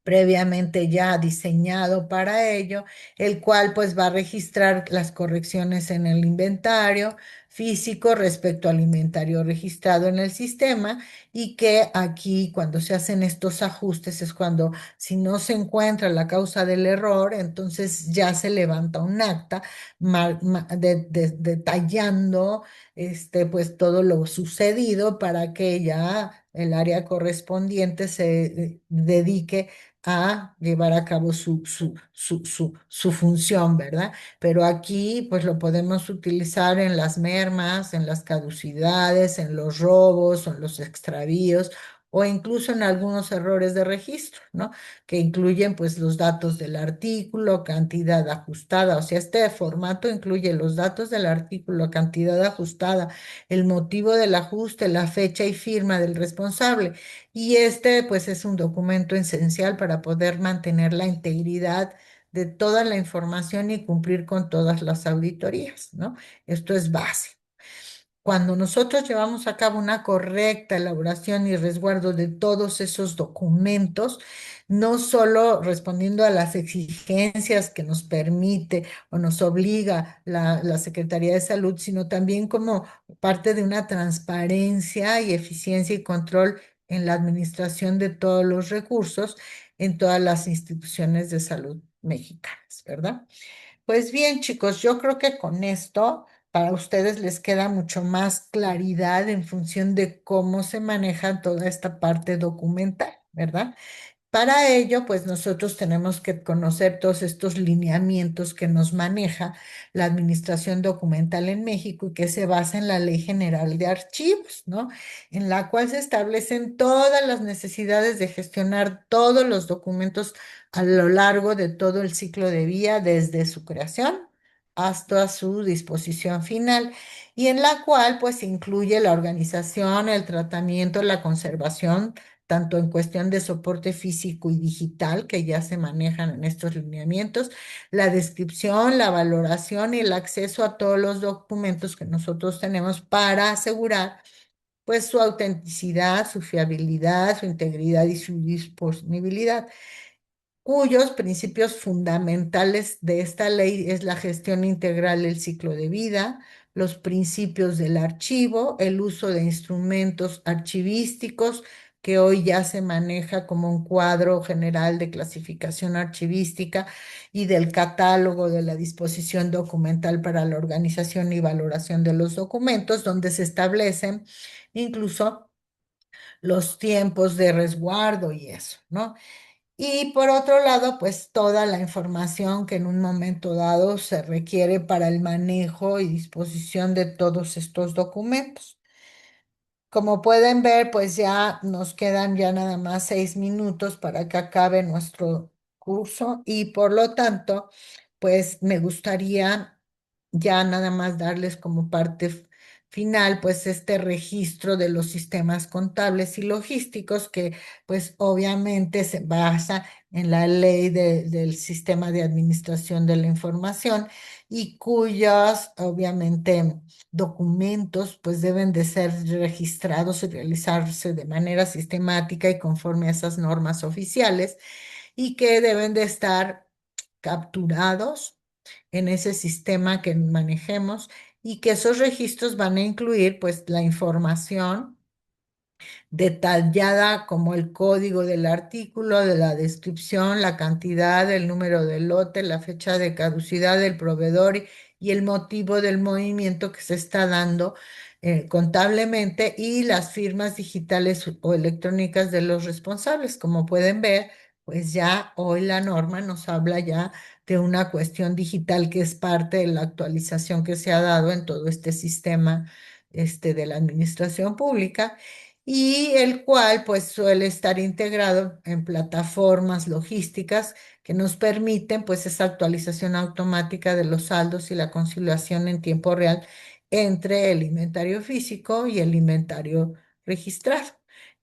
previamente ya diseñado para ello, el cual pues va a registrar las correcciones en el inventario físico respecto al inventario registrado en el sistema y que aquí cuando se hacen estos ajustes es cuando si no se encuentra la causa del error, entonces ya se levanta un acta detallando pues todo lo sucedido para que ya el área correspondiente se dedique a llevar a cabo su función, ¿verdad? Pero aquí pues lo podemos utilizar en las mermas, en las caducidades, en los robos, o en los extravíos o incluso en algunos errores de registro, ¿no? Que incluyen pues los datos del artículo, cantidad ajustada, o sea, este formato incluye los datos del artículo, cantidad ajustada, el motivo del ajuste, la fecha y firma del responsable. Y este, pues, es un documento esencial para poder mantener la integridad de toda la información y cumplir con todas las auditorías, ¿no? Esto es base. Cuando nosotros llevamos a cabo una correcta elaboración y resguardo de todos esos documentos, no solo respondiendo a las exigencias que nos permite o nos obliga la Secretaría de Salud, sino también como parte de una transparencia y eficiencia y control en la administración de todos los recursos en todas las instituciones de salud mexicanas, ¿verdad? Pues bien, chicos, yo creo que con esto para ustedes les queda mucho más claridad en función de cómo se maneja toda esta parte documental, ¿verdad? Para ello, pues nosotros tenemos que conocer todos estos lineamientos que nos maneja la Administración Documental en México y que se basa en la Ley General de Archivos, ¿no? En la cual se establecen todas las necesidades de gestionar todos los documentos a lo largo de todo el ciclo de vida, desde su creación hasta su disposición final, y en la cual pues incluye la organización, el tratamiento, la conservación tanto en cuestión de soporte físico y digital, que ya se manejan en estos lineamientos, la descripción, la valoración y el acceso a todos los documentos que nosotros tenemos para asegurar pues su autenticidad, su fiabilidad, su integridad y su disponibilidad, cuyos principios fundamentales de esta ley es la gestión integral del ciclo de vida, los principios del archivo, el uso de instrumentos archivísticos, que hoy ya se maneja como un cuadro general de clasificación archivística y del catálogo de la disposición documental para la organización y valoración de los documentos, donde se establecen incluso los tiempos de resguardo y eso, ¿no? Y por otro lado, pues toda la información que en un momento dado se requiere para el manejo y disposición de todos estos documentos. Como pueden ver, pues ya nos quedan ya nada más 6 minutos para que acabe nuestro curso y por lo tanto, pues me gustaría ya nada más darles como parte final, pues este registro de los sistemas contables y logísticos que pues obviamente se basa en la ley del sistema de administración de la información y cuyos obviamente documentos pues deben de ser registrados y realizarse de manera sistemática y conforme a esas normas oficiales y que deben de estar capturados en ese sistema que manejemos y que esos registros van a incluir pues la información detallada como el código del artículo, de la descripción, la cantidad, el número del lote, la fecha de caducidad del proveedor y el motivo del movimiento que se está dando contablemente y las firmas digitales o electrónicas de los responsables. Como pueden ver, pues ya hoy la norma nos habla ya de una cuestión digital que es parte de la actualización que se ha dado en todo este sistema de la administración pública y el cual pues suele estar integrado en plataformas logísticas que nos permiten pues esa actualización automática de los saldos y la conciliación en tiempo real entre el inventario físico y el inventario registrado.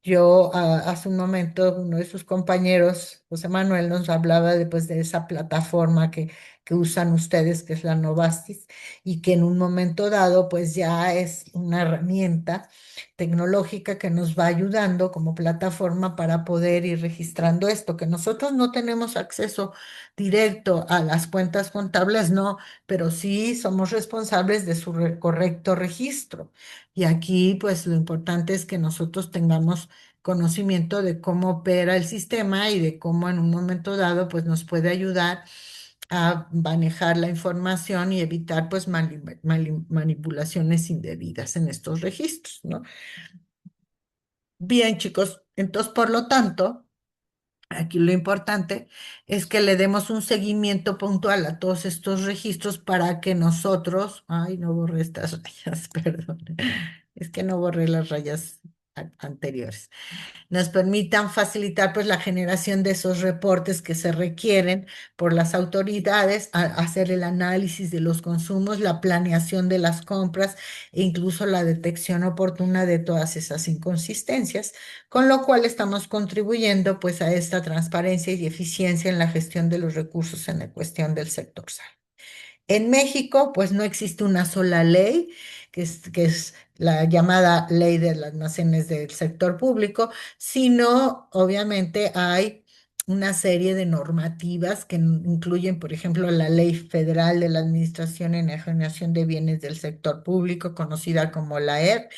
Hace un momento uno de sus compañeros, José Manuel, nos hablaba de, pues, de esa plataforma que usan ustedes, que es la Novastis, y que en un momento dado pues ya es una herramienta tecnológica que nos va ayudando como plataforma para poder ir registrando esto, que nosotros no tenemos acceso directo a las cuentas contables, no, pero sí somos responsables de su correcto registro. Y aquí, pues lo importante es que nosotros tengamos conocimiento de cómo opera el sistema y de cómo en un momento dado, pues nos puede ayudar a manejar la información y evitar, pues, manipulaciones indebidas en estos registros, ¿no? Bien, chicos, entonces, por lo tanto, aquí lo importante es que le demos un seguimiento puntual a todos estos registros para que nosotros, ay, no borré estas rayas, perdón, es que no borré las rayas anteriores, nos permitan facilitar pues la generación de esos reportes que se requieren por las autoridades, hacer el análisis de los consumos, la planeación de las compras e incluso la detección oportuna de todas esas inconsistencias, con lo cual estamos contribuyendo pues a esta transparencia y eficiencia en la gestión de los recursos en la cuestión del sector salud. En México, pues no existe una sola ley, que es la llamada ley de los almacenes del sector público, sino obviamente hay una serie de normativas que incluyen, por ejemplo, la Ley Federal de la Administración y Enajenación de Bienes del Sector Público, conocida como la ER,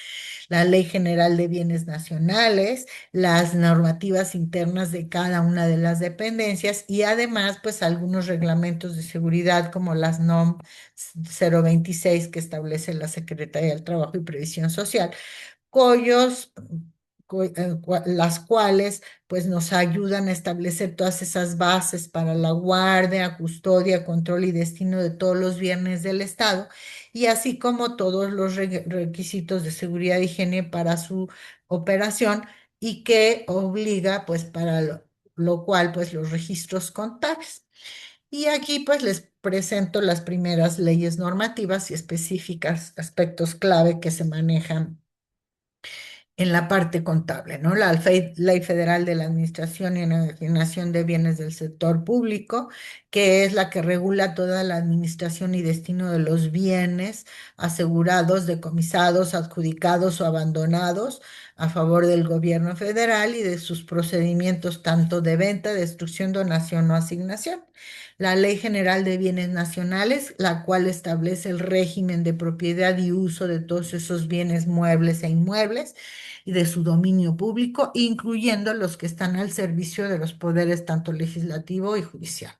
la Ley General de Bienes Nacionales, las normativas internas de cada una de las dependencias y además, pues algunos reglamentos de seguridad como las NOM 026 que establece la Secretaría del Trabajo y Previsión Social, cuyos, las cuales pues nos ayudan a establecer todas esas bases para la guardia, custodia, control y destino de todos los bienes del Estado, y así como todos los requisitos de seguridad y higiene para su operación, y que obliga pues para lo cual pues los registros contables. Y aquí pues les presento las primeras leyes normativas y específicas, aspectos clave que se manejan en la parte contable, ¿no? La Ley Federal de la Administración y Enajenación de Bienes del Sector Público, que es la que regula toda la administración y destino de los bienes asegurados, decomisados, adjudicados o abandonados a favor del gobierno federal y de sus procedimientos tanto de venta, destrucción, donación o asignación. La Ley General de Bienes Nacionales, la cual establece el régimen de propiedad y uso de todos esos bienes muebles e inmuebles y de su dominio público, incluyendo los que están al servicio de los poderes tanto legislativo y judicial.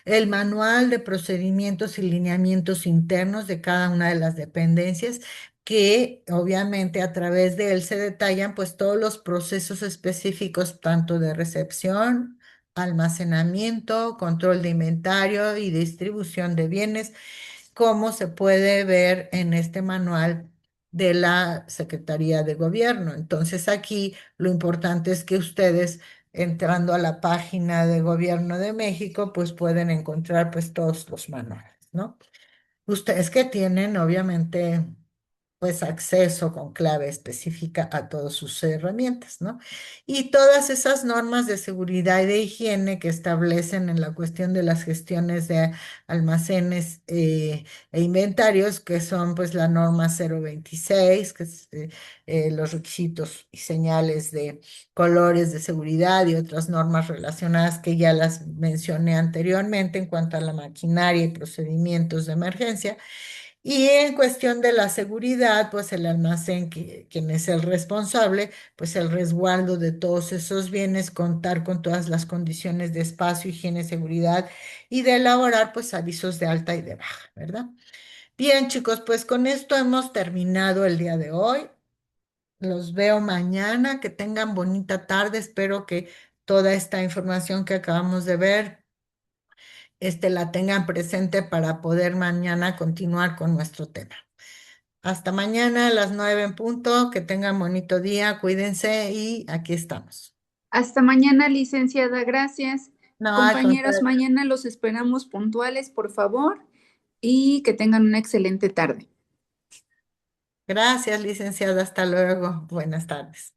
El manual de procedimientos y lineamientos internos de cada una de las dependencias, que obviamente a través de él se detallan pues todos los procesos específicos tanto de recepción, almacenamiento, control de inventario y distribución de bienes, como se puede ver en este manual de la Secretaría de Gobierno. Entonces aquí lo importante es que ustedes, entrando a la página de Gobierno de México, pues pueden encontrar pues todos los manuales, ¿no? Ustedes que tienen obviamente pues acceso con clave específica a todas sus herramientas, ¿no? Y todas esas normas de seguridad y de higiene que establecen en la cuestión de las gestiones de almacenes e inventarios, que son pues la norma 026, que es los requisitos y señales de colores de seguridad y otras normas relacionadas que ya las mencioné anteriormente en cuanto a la maquinaria y procedimientos de emergencia. Y en cuestión de la seguridad, pues el almacén, quien es el responsable, pues el resguardo de todos esos bienes, contar con todas las condiciones de espacio, higiene, seguridad y de elaborar pues avisos de alta y de baja, ¿verdad? Bien, chicos, pues con esto hemos terminado el día de hoy. Los veo mañana, que tengan bonita tarde. Espero que toda esta información que acabamos de ver la tengan presente para poder mañana continuar con nuestro tema. Hasta mañana a las 9 en punto. Que tengan bonito día, cuídense y aquí estamos. Hasta mañana, licenciada, gracias. No, al Compañeros, contrario. mañana los esperamos puntuales, por favor, y que tengan una excelente tarde. Gracias, licenciada. Hasta luego. Buenas tardes.